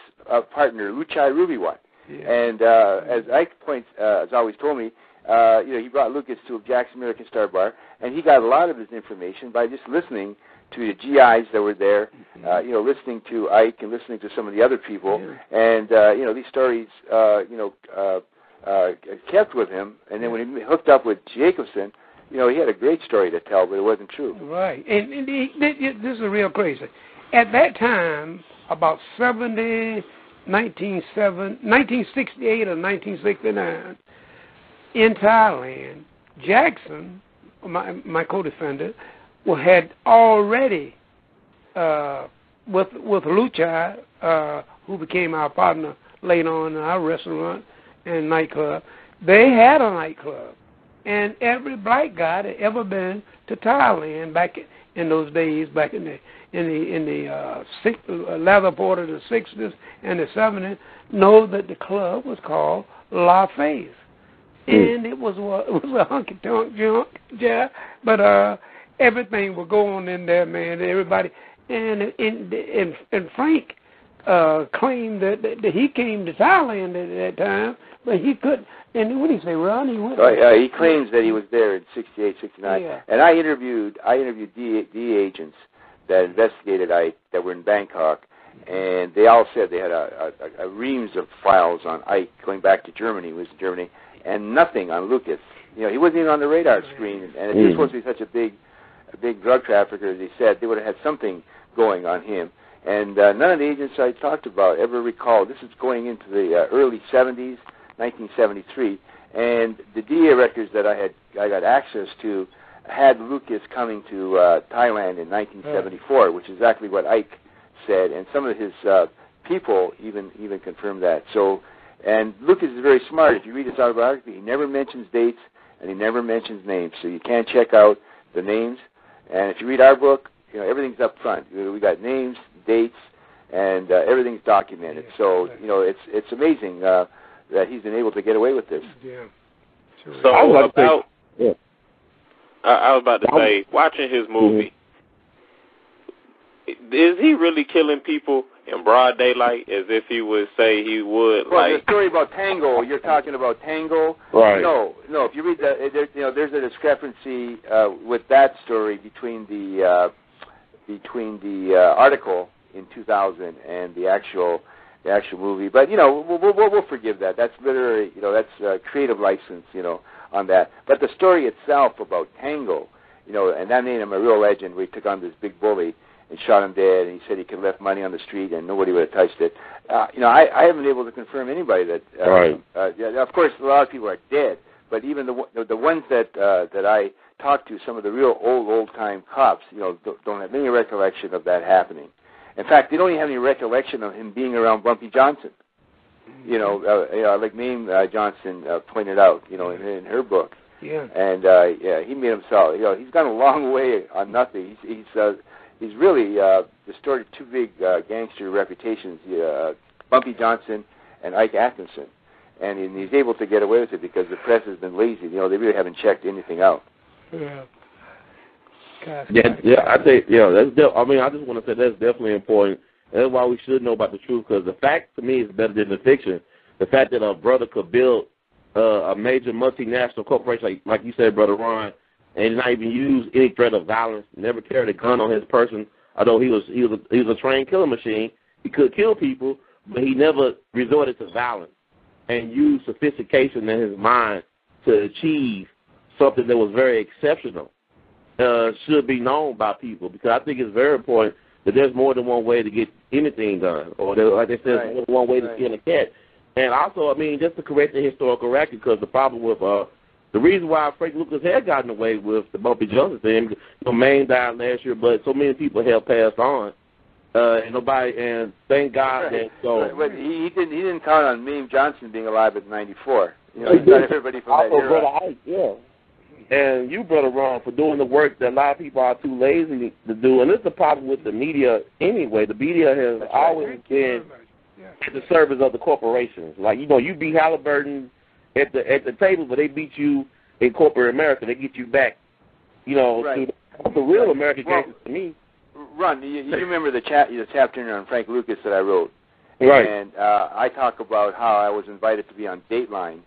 partner, Luchai Rubiwat. Yeah. And as Ike has always told me, he brought Lucas to Jack's American Star Bar, and he got a lot of his information by just listening to the GIs that were there, listening to Ike and listening to some of the other people, and these stories, kept with him. And then when he hooked up with Jacobson, he had a great story to tell, but it wasn't true. Right, and this is real crazy. At that time, about 1968 or 1969, in Thailand, Jackson, my co-defendant, had already, with Luchai, who became our partner later on in our restaurant and nightclub, they had a nightclub. And every black guy that ever been to Thailand back in those days, back in the latter part of the 60s and the 70s, know that the club was called La Fez. And it was a honky-tonk junk, but everything would go on in there, man. Everybody, and Frank claimed that he came to Thailand at that time, but he couldn't. And what did he say, Ron? He claims that he was there in 68, 69. Yeah. And I interviewed DEA agents that investigated Ike that were in Bangkok, and they all said they had a reams of files on Ike going back to Germany. He was in Germany, and nothing on Lucas. He wasn't even on the radar screen. And if he was supposed to be such a big drug trafficker, as they said, they would have had something going on him. And none of the agents I talked about ever recalled. This is going into the early 70s, 1973, and the DEA records that I got access to had Lucas coming to Thailand in 1974, which is exactly what Ike said, and some of his people even confirmed that. So, and Lucas is very smart. If you read his autobiography, he never mentions dates and he never mentions names, so you can check out the names. And if you read our book, everything's up front. We got names, dates, and everything's documented. So, it's amazing that he's been able to get away with this. Yeah. Sure. So I was about to say, watching his movie, is he really killing people in broad daylight as if he would say he would? Well, the story about Tango, you're talking about Tango. Right. No. If you read that, there's a discrepancy with that story between the article in 2000 and the actual movie. But we'll forgive that. That's literary. That's creative license. On that. But the story itself about Tango, and that made him a real legend. Where he took on this big bully and shot him dead, and he said he could left money on the street and nobody would have touched it. I haven't been able to confirm anybody that. Right. Of course, a lot of people are dead, but even the ones that I talked to, some of the real old time cops, don't have any recollection of that happening. In fact, they don't even have any recollection of him being around Bumpy Johnson. Like Mame Johnson pointed out, in her book. Yeah. And he made himself. He's gone a long way on nothing. He's really distorted two big gangster reputations, Bumpy Johnson and Ike Atkinson, and he's able to get away with it because the press has been lazy. They really haven't checked anything out. Yeah. I think, I just want to say that's definitely important. That's why we should know about the truth, because the fact, to me, is better than the fiction. The fact that a brother could build a major multinational corporation, like you said, Brother Ron, and not even use any threat of violence, never carried a gun on his person, although he was a trained killing machine. He could kill people, but he never resorted to violence and used sophistication in his mind to achieve something that was very exceptional. Should be known by people, because I think it's very important that there's more than one way to get anything done, or like they said, there's more than one way to skin a cat. And also, I mean, just to correct the historical record, because the problem with the reason why Frank Lucas had gotten away with the Bumpy Johnson thing, Maine died last year, but so many people have passed on, and thank God that. So, but he didn't count on Mame Johnson being alive at 94. You know, he got everybody from that era. Brother Ike, yeah. And you, Brother Ron, for doing the work that a lot of people are too lazy to do. And this is the problem with the media anyway. The media has always been at the service of the corporations. Like, you beat Halliburton at the table, but they beat you in corporate America. They get you back, to the real American gangsters to me. Ron, you remember the chapter on Frank Lucas that I wrote. Right. And I talk about how I was invited to be on Dateline.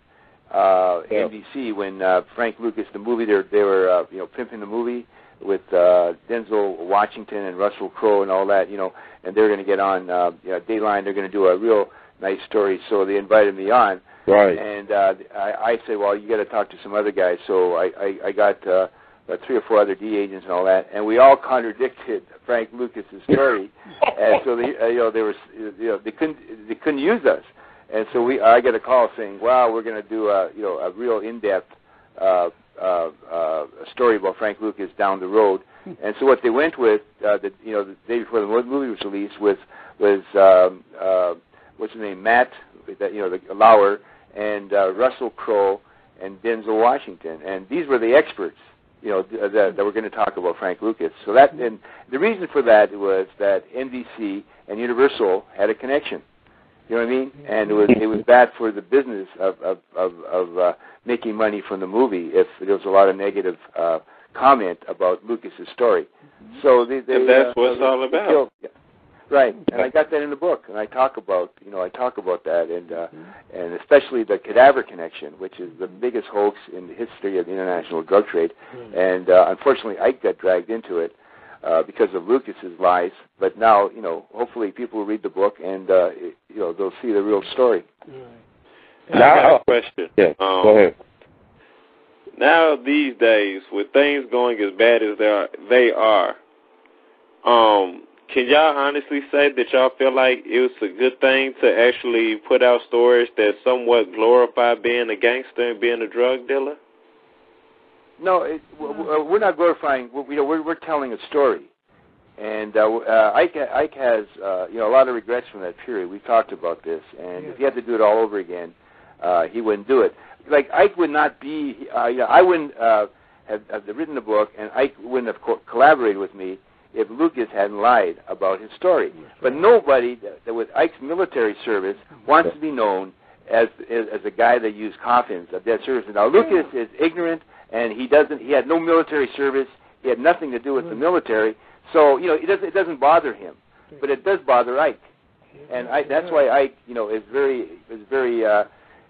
NBC when Frank Lucas, the movie, they were pimping the movie with Denzel Washington and Russell Crowe and all that, and they're going to get on Dateline. They're going to do a real nice story, so they invited me on. Right. And I said, well, you got to talk to some other guys. So I got 3 or 4 other D agents and all that, and we all contradicted Frank Lucas's story, and so they couldn't use us. And so I got a call saying, "Wow, we're going to do a real in-depth story about Frank Lucas down the road." And so what they went with, the day before the movie was released, was what's his name, Matt, the Lauer, and Russell Crowe and Denzel Washington, and these were the experts, that were going to talk about Frank Lucas. So and the reason for that was that NBC and Universal had a connection. You know what I mean? And it was bad for the business of making money from the movie if there was a lot of negative comment about Lucas's story. So and that's what it's all about. Right, and I got that in the book, and I talk about that, and especially the cadaver connection, which is the biggest hoax in the history of the international drug trade, and unfortunately Ike got dragged into it because of Lucas's lies. But now, hopefully people will read the book and they'll see the real story. I got a question. Yeah, go ahead. Now these days, with things going as bad as they are, can y'all honestly say that y'all feel like it was a good thing to actually put out stories that somewhat glorify being a gangster and being a drug dealer? No, we're not glorifying. We're telling a story, and Ike has a lot of regrets from that period. We talked about this, and if he had to do it all over again, he wouldn't do it. Like Ike would not be. I wouldn't have written the book, and Ike wouldn't have collaborated with me if Lucas hadn't lied about his story. But nobody that with Ike's military service wants to be known as a guy that used coffins of dead service. Now Lucas is ignorant, and he had no military service. He had nothing to do with the military, so it doesn't bother him. But it does bother Ike, and that's why Ike is very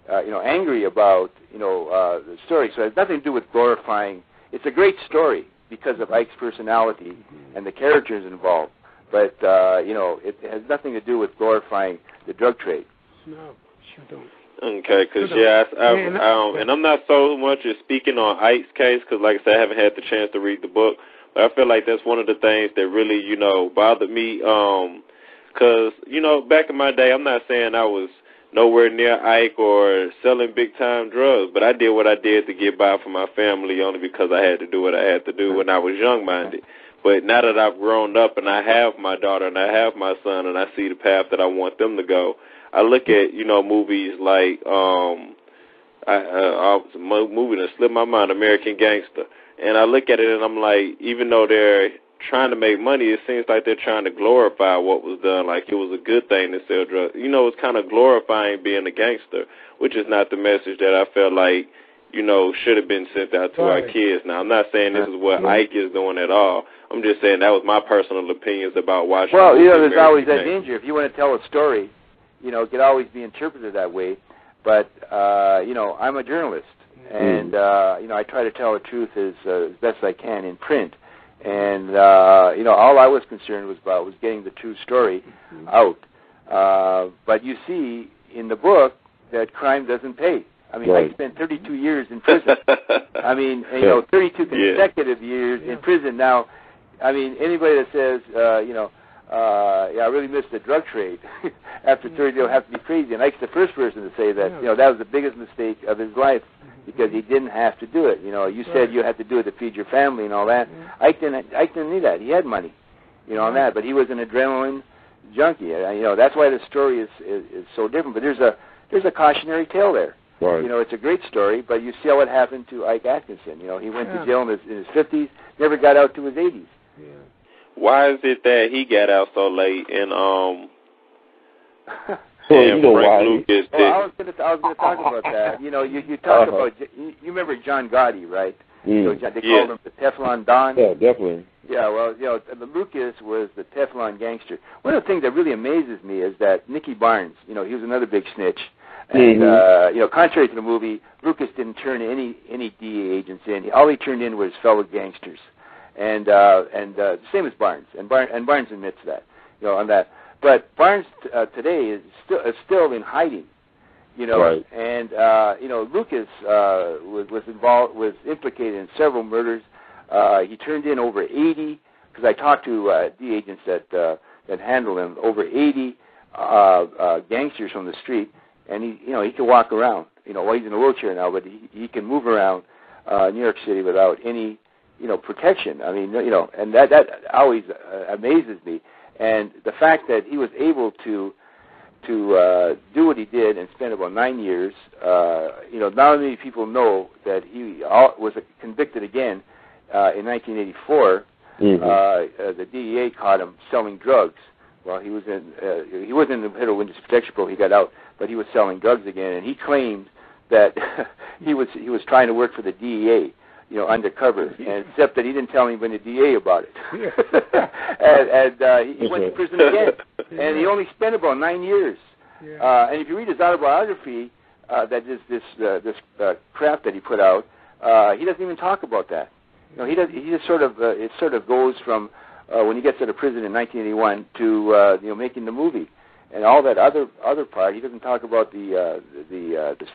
angry about the story. So it has nothing to do with glorifying. It's a great story because of Ike's personality and the characters involved. But, it has nothing to do with glorifying the drug trade. No, sure don't. Okay, because, and I'm not so much as speaking on Ike's case, because, like I said, I haven't had the chance to read the book. But I feel like that's one of the things that really, bothered me. Because, back in my day, I'm not saying I was nowhere near Ike or selling big-time drugs, but I did what I did to get by for my family only because I had to do what I had to do when I was young-minded. But now that I've grown up and I have my daughter and I have my son and I see the path that I want them to go, I look at, movies like, a movie that slipped my mind, American Gangster, and I look at it and I'm like, even though they're trying to make money, it seems like they're trying to glorify what was done, like it was a good thing to sell drugs. It's kind of glorifying being a gangster, which is not the message that I felt like, should have been sent out to our kids. Now, I'm not saying this is what Ike is doing at all. I'm just saying that was my personal opinions about watching. Well, you know, there's always that danger. If you want to tell a story, you know, it could always be interpreted that way. But, you know, I'm a journalist, and, you know, I try to tell the truth as best I can in print. And, you know, all I was concerned was getting the true story out. But you see in the book that crime doesn't pay. I mean, I spent 32 years in prison. I mean, you know, 32 consecutive years in prison. Now, I mean, anybody that says, you know, I really missed the drug trade after 30, they'll have to be crazy. And Ike's the first person to say that, you know, that was the biggest mistake of his life because he didn't have to do it. You know, you said you had to do it to feed your family and all that. Ike didn't need that. He had money, you know, on that. But he was an adrenaline junkie. You know, that's why the story is so different. But there's a cautionary tale there. Right. You know, it's a great story, but you see what happened to Ike Atkinson. You know, he went to jail in his 50s, never got out to his 80s. Yeah. Why is it that he got out so late and you know why? Lucas I was going to talk about that. You know, you talk about, you remember John Gotti, right? You know, they called him the Teflon Don. Yeah, definitely. Yeah, well, you know, Lucas was the Teflon gangster. One of the things that really amazes me is that Nicky Barnes, you know, he was another big snitch. And, you know, contrary to the movie, Lucas didn't turn any DEA agents in. All he turned in was fellow gangsters. And same as Barnes. And Barnes admits that, you know, on that. But Barnes today is still in hiding, you know. Right. And, you know, Lucas was implicated in several murders. He turned in over 80, because I talked to DEA agents that handled him, over 80 gangsters from the street. And he can walk around. You know, well, he's in a wheelchair now, but he can move around New York City without any, you know, protection. I mean, you know, and that always amazes me. And the fact that he was able to do what he did and spend about 9 years, you know, not many people know that he was convicted again in 1984. The DEA caught him selling drugs. Well, he was in the Federal Witness Protection Program. He got out, but he was selling drugs again, and he claimed that he was trying to work for the DEA, you know, undercover, and except that he didn't tell anybody in the DEA about it. and he went to prison again, and he only spent about 9 years. And if you read his autobiography, that is this crap that he put out, he doesn't even talk about that. You know, he just sort of it sort of goes from when he gets out of prison in 1981 to you know, making the movie, and all that other part. He doesn't talk about the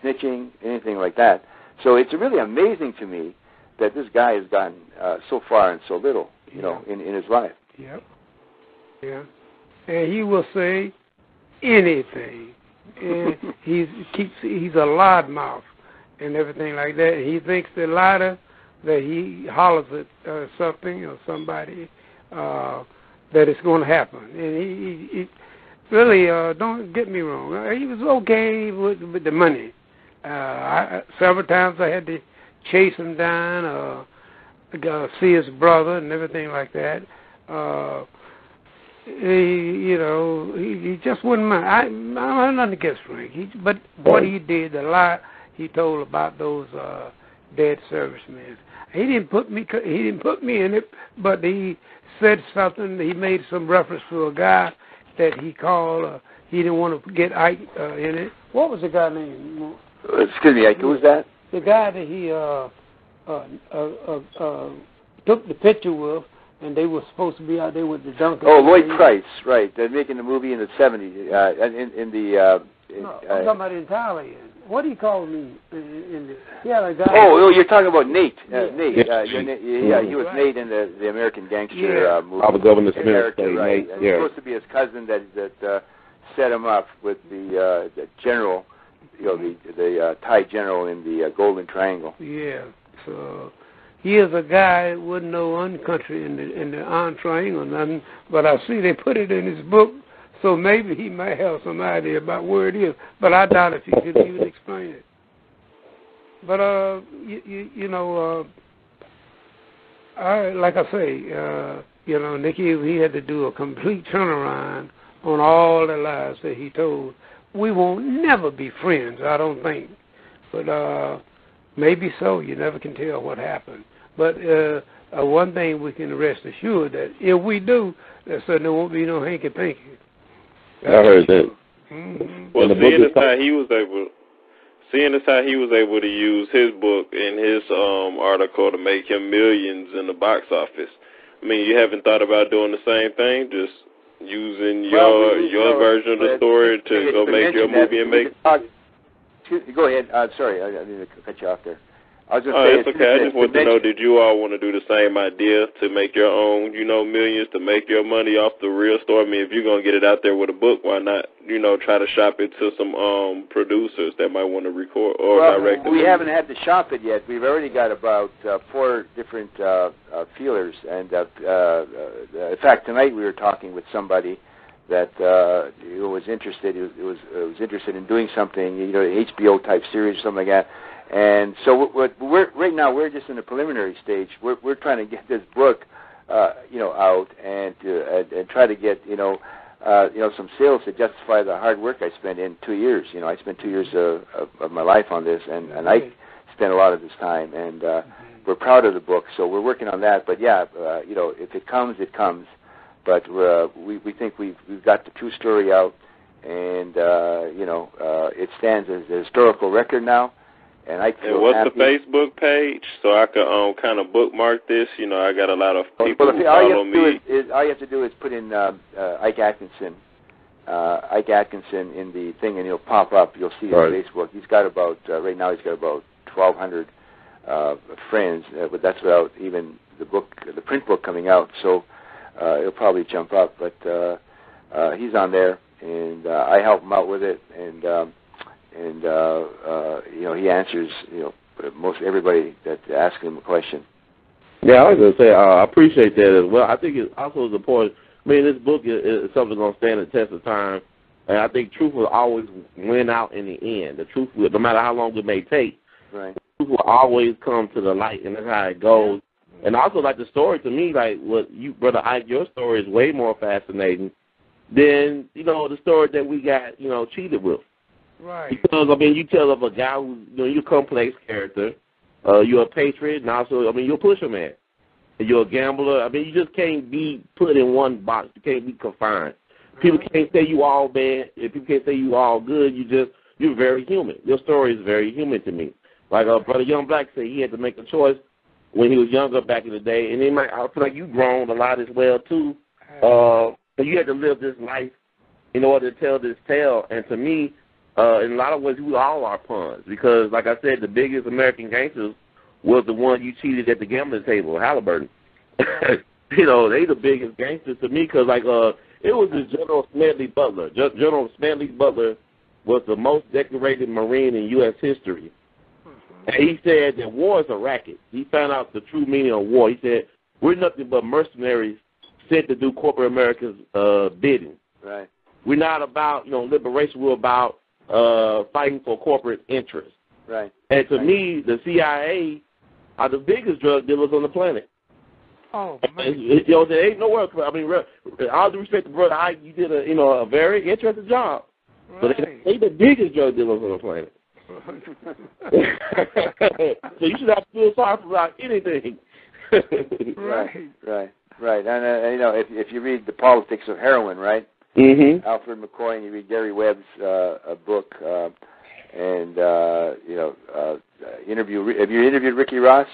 snitching, anything like that. So it's really amazing to me that this guy has gotten so far and so little, you know, in his life. Yep. Yeah. And he will say anything, and he's a loudmouth and everything like that. He thinks the louder that he hollers at something or somebody, that it's going to happen. And he really, don't get me wrong, he was okay with the money. Several times I had to chase him down, see his brother and everything like that. He just wouldn't mind. I have nothing against Frank, but what he did, the lie he told about those dead servicemen, he didn't put me in it, but he said something. He made some reference to a guy that he called. He didn't want to get Ike in it. What was the guy name? Excuse me, Ike. Who was that? The guy that he took the picture with, and they were supposed to be out there with the Duncan. Oh, Lloyd Price, right? They're making the movie in the 70s. I'm talking about entirely. What do you call me? Yeah, the guy. Oh, you're talking about Nate. Nate. He was Nate in the American Gangster movie. I was Governor Smith. Right. And supposed to be his cousin that set him up with the general, you know, the Thai general in the Golden Triangle. Yeah. So he is a guy that wouldn't know one country in the Iron Triangle or nothing. But I see they put it in his book. So maybe he might have some idea about where it is, but I doubt if he could even explain it. But like I say, you know, Nicky, he had to do a complete turnaround on all the lies that he told. We won't never be friends, I don't think, but maybe so. You never can tell what happened. But one thing we can rest assured that if we do, there certainly won't be no hanky-panky. I heard that. Mm-hmm. Well, seeing as how he was able to use his book and his article to make him millions in the box office, I mean, you haven't thought about doing the same thing, just using your version of the story to go make your movie and make. Go ahead. Sorry, I didn't cut you off there. I was just saying. It's okay. I just want to know, did you all want to do the same idea to make your own, millions, to make your money off the real story? I mean, if you're going to get it out there with a book, why not, try to shop it to some producers that might want to record or direct it? We haven't had to shop it yet. We've already got about 4 different feelers. And, in fact, tonight we were talking with somebody that was interested. Was interested in doing something, an HBO type series or something like that. And so we're right now we're just in the preliminary stage. We're trying to get this book, out and try to get some sales to justify the hard work I spent in 2 years. I spent 2 years of my life on this, and I spent a lot of this time. And we're proud of the book, so we're working on that. But yeah, if it comes, it comes. But we think we've got the true story out, and it stands as a historical record now. And what's the Facebook page so I could kind of bookmark this? I got a lot of people who follow me. All you have to do is put in Ike Atkinson in the thing, and it'll pop up. You'll see his Facebook. He's got about right now. He's got about 1,200 friends, but that's without even the print book coming out. So it'll probably jump up. But he's on there, and I help him out with it, and he answers, most everybody that asks him a question. Yeah, I was going to say, I appreciate that as well. I think it also is important. I mean, this book is something going to stand the test of time, and I think truth will always win out in the end. The truth, no matter how long it may take, right, the truth will always come to the light, and that's how it goes. And also, like the story to me, like what you, Brother Ike, your story is way more fascinating than, the story that we got, cheated with. Right. Because, you tell of a guy who, you're a complex character, you're a patriot, and also, you're a pusher man. You're a gambler. You just can't be put in one box. You can't be confined. People can't say you all bad. People can't say you all good. You're very human. Your story is very human to me. Like Brother Young Black said, he had to make a choice when he was younger back in the day, and I feel like you've grown a lot as well, too. So you had to live this life in order to tell this tale, and to me, in a lot of ways, we all are pawns because, like I said, the biggest American gangsters was the one you cheated at the gambling table, Halliburton. They the biggest gangsters to me because, it was the General Smedley Butler. General Smedley Butler was the most decorated Marine in U.S. history. And he said that war is a racket. He found out the true meaning of war. He said, we're nothing but mercenaries sent to do corporate America's bidding. Right. We're not about, liberation. We're about fighting for corporate interests. Right. And to me, the CIA are the biggest drug dealers on the planet. Oh, man. There ain't nowhere. All due respect to Brother Ike, you did a very interesting job. Right. But they the biggest drug dealers on the planet. So you should have to feel sorry for about anything. Right. And if you read The Politics of Heroin, right? Mm-hmm. Alfred McCoy, and you read Gary Webb's book, interview. Have you interviewed Ricky Ross?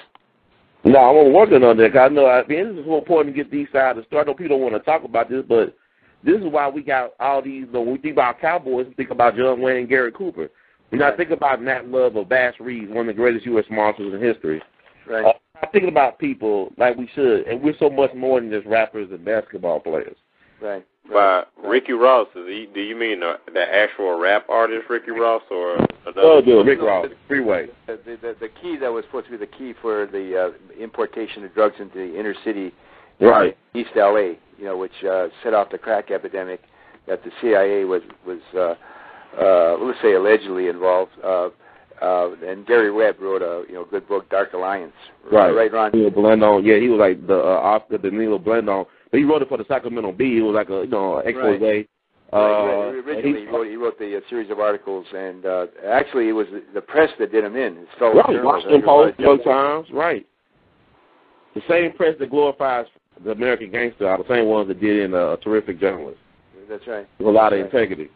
No, I'm working on that. I know. This is so important to get these sides of the story. I know people don't want to talk about this, but this is why we got all these. When we think about cowboys, we think about John Wayne and Gary Cooper. We're not thinking about Nat Love or Bass Reeves, one of the greatest U.S. marshals in history. Right. We're not thinking about people like we should, and we're so much more than just rappers and basketball players. Right. By Ricky Ross, do you mean the actual rap artist Ricky Ross or another? Oh, Rick Ross, Freeway. The key that was supposed to be the key for the importation of drugs into the inner city, right, East L.A., which set off the crack epidemic that the CIA was let's say allegedly involved. And Gary Webb wrote a good book, Dark Alliance. Right, Ron? Danilo Blandon. Yeah, he was like the Oscar Danilo Blandon. But he wrote it for the Sacramento Bee. It was like a expose. Right. Originally, he wrote the series of articles, and actually, it was the press that did him in. Right, Washington Post, New York Times, right. the same press that glorifies the American gangster are the same ones that did in A Terrific Journalist. That's right. With a lot of integrity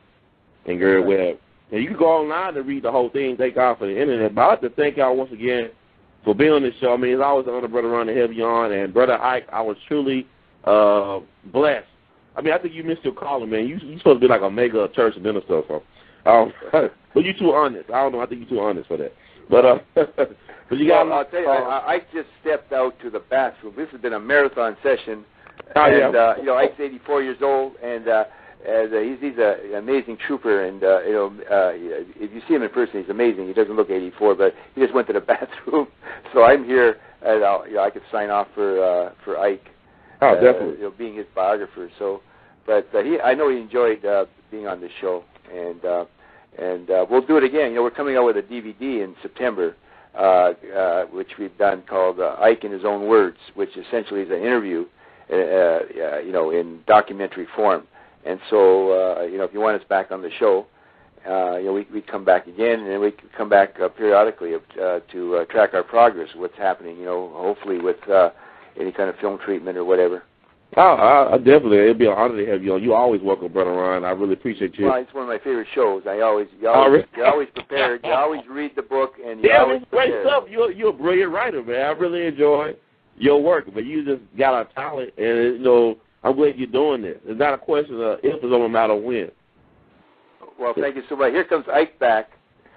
and Gary Webb. And you can go online and read the whole thing, thank God for the internet. But I'd like to thank y'all once again for being on this show. I mean, it's always an honor, Brother Ron, to have you on. And Brother Ike, I was truly blessed. I mean, I think you missed your calling, man. You're supposed to be like a mega church minister or something. But you're too honest. I don't know. I think you're too honest for that. But but you got. I'll tell you, Ike just stepped out to the bathroom. This has been a marathon session. And, Ike's 84 years old, and he's an amazing trooper. And if you see him in person, he's amazing. He doesn't look 84, but he just went to the bathroom. So I'm here, and I could sign off for Ike. Oh, definitely. Being his biographer. So, but I know he enjoyed being on this show, and we'll do it again. We're coming out with a DVD in September, which we've done called Ike in His Own Words, which essentially is an interview, in documentary form. And so, if you want us back on the show, we come back again, and then we come back periodically to track our progress, what's happening. Hopefully with any kind of film treatment or whatever. I definitely. It'd be an honor to have you on. You always welcome, Brother Ron. I really appreciate you. Well, it's one of my favorite shows. You're always prepared. You always read the book, and you're always prepared. Great stuff. You're a brilliant writer, man. I really enjoy your work, but you just got a talent, and I'm glad you're doing this. It's not a question of if, it's no matter when. Well, thank you so much. Here comes Ike back.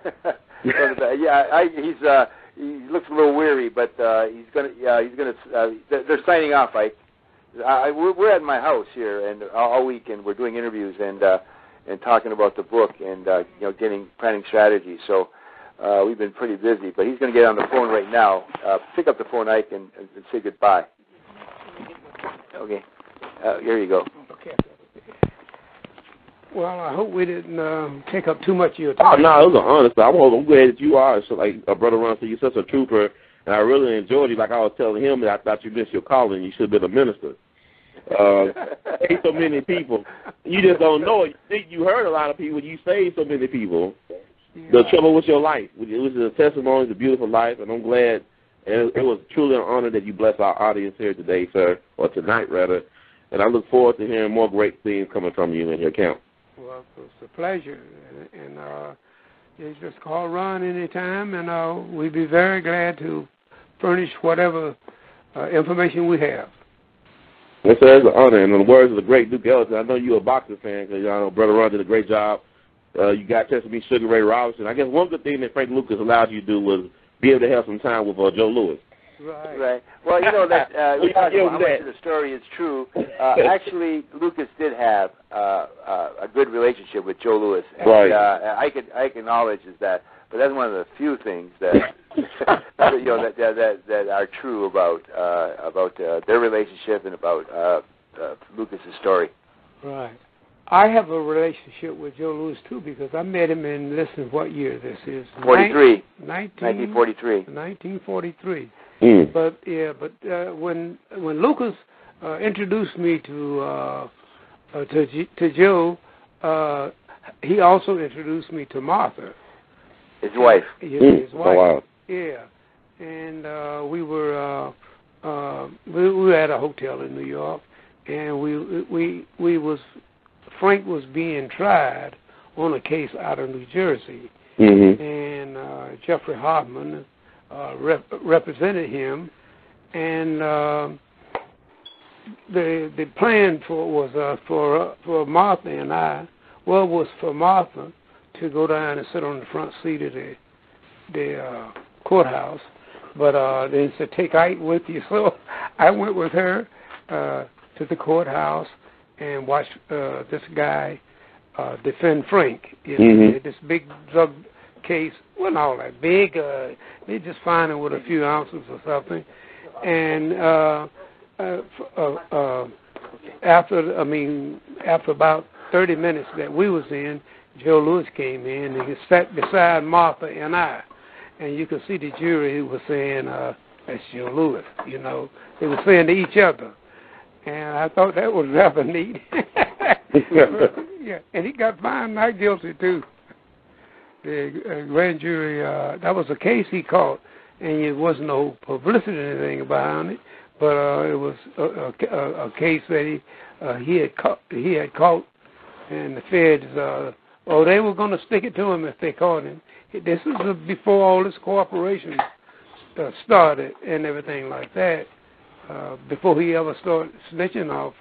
He looks a little weary, but he's gonna. They're signing off, Ike. We're at my house here, and all week, and we're doing interviews and talking about the book and planning strategy. So we've been pretty busy, but he's going to get on the phone right now. Pick up the phone, Ike, and say goodbye. Okay, here you go. Okay. Well, I hope we didn't take up too much of your time. Oh, no, it was an honor. I'm glad that you are. So, like Brother Ron said, you're such a trooper. And I really enjoyed you. Like I was telling him that I thought you missed your calling. You should have been a minister. Saved so many people. You just don't know it. You think you heard a lot of people. You saved so many people. Yeah. The trouble with your life. It was a testimony. It's a beautiful life. And I'm glad. And it was truly an honor that you blessed our audience here today, sir. Or tonight, rather. And I look forward to hearing more great things coming from you in your account. Well, it's a pleasure. And you just call Ron anytime, and we'd be very glad to furnish whatever information we have. Yes, sir, it's an honor. And in the words of the great Duke Ellington, I know you're a boxing fan because Brother Ron did a great job. You got a chance to meet Sugar Ray Robinson. I guess one good thing that Frank Lucas allowed you to do was be able to have some time with Joe Louis. Right. Well, that we talked about how much of the story is true. Actually, Lucas did have a good relationship with Joe Louis. And, right. I can acknowledge that, but that's one of the few things that that are true about their relationship and about Lucas's story. Right. I have a relationship with Joe Louis too because I met him in what year this is? 1943. 1943. But when Lucas introduced me to Joe, he also introduced me to Martha, his wife. His wife. Oh, wow. Yeah, and we were at a hotel in New York, and Frank was being tried on a case out of New Jersey, and Jeffrey Hoffman represented him, and the plan for Martha and I was for Martha to go down and sit on the front seat of the courthouse, but they said take Ike with you, so I went with her to the courthouse and watched this guy defend Frank. This big drug case wasn't all that big. They just found him with a few ounces or something. And after about 30 minutes that we was in, Joe Louis came in and he sat beside Martha and I. And you could see the jury who was saying, that's Joe Louis, They were saying to each other. And I thought that was rather neat. Yeah, and he got found not guilty too. The grand jury, that was a case he caught, and there wasn't no publicity or anything about it, but it was a case that he had caught, and the feds, they were going to stick it to him if they caught him. This is before all this cooperation started and everything like that. Before he ever started snitching off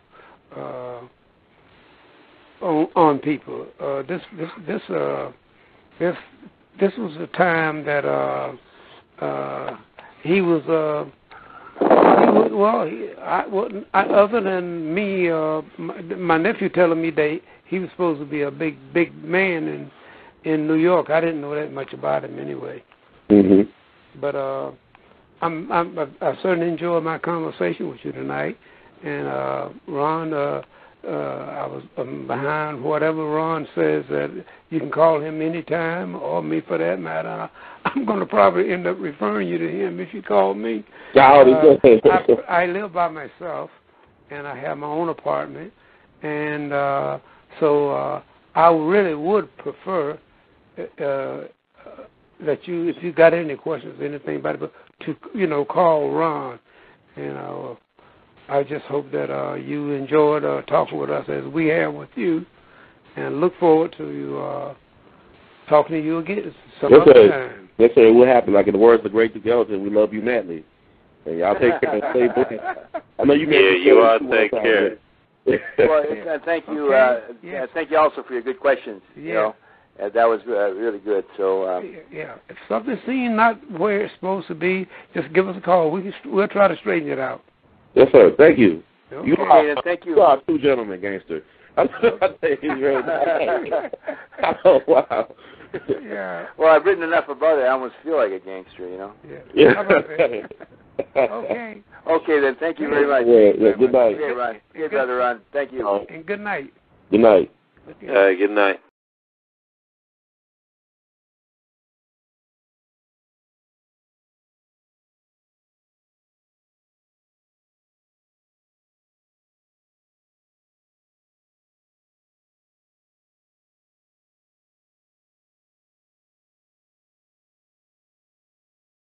on people. This was a time that he was other than me, my nephew telling me that he was supposed to be a big man in New York. I didn't know that much about him anyway. Mm-hmm. But I certainly enjoyed my conversation with you tonight. And Ron, I was behind whatever Ron says, that you can call him anytime, or me for that matter. I'm going to probably end up referring you to him if you call me. I live by myself, and I have my own apartment, and so I really would prefer that you, if you got any questions, anything about it, to call Ron. I just hope that you enjoyed talking with us as we have with you, and look forward to you talking to you again some other time. Yes, sir. It will happen. Like in the words of the great skeleton, we love you madly. And y'all take care and stay blessed. I know you. Yeah, you all take care. Well, thank you. Yes. Thank you also for your good questions. Yeah. That was really good. So yeah, if something's seen not where it's supposed to be, just give us a call. We'll try to straighten it out. Yes, sir. Thank you. Okay. Thank you. You are two gentlemen, Gangster. I think he's very nice. Oh, wow. Yeah. Well, I've written enough about it. I almost feel like a gangster, Yeah. How about that? Okay. Okay, then. Thank you very much. Yeah, good night. Okay, Ron. Okay, Brother Ron. Thank you. And good night. Good night. Okay. Good night.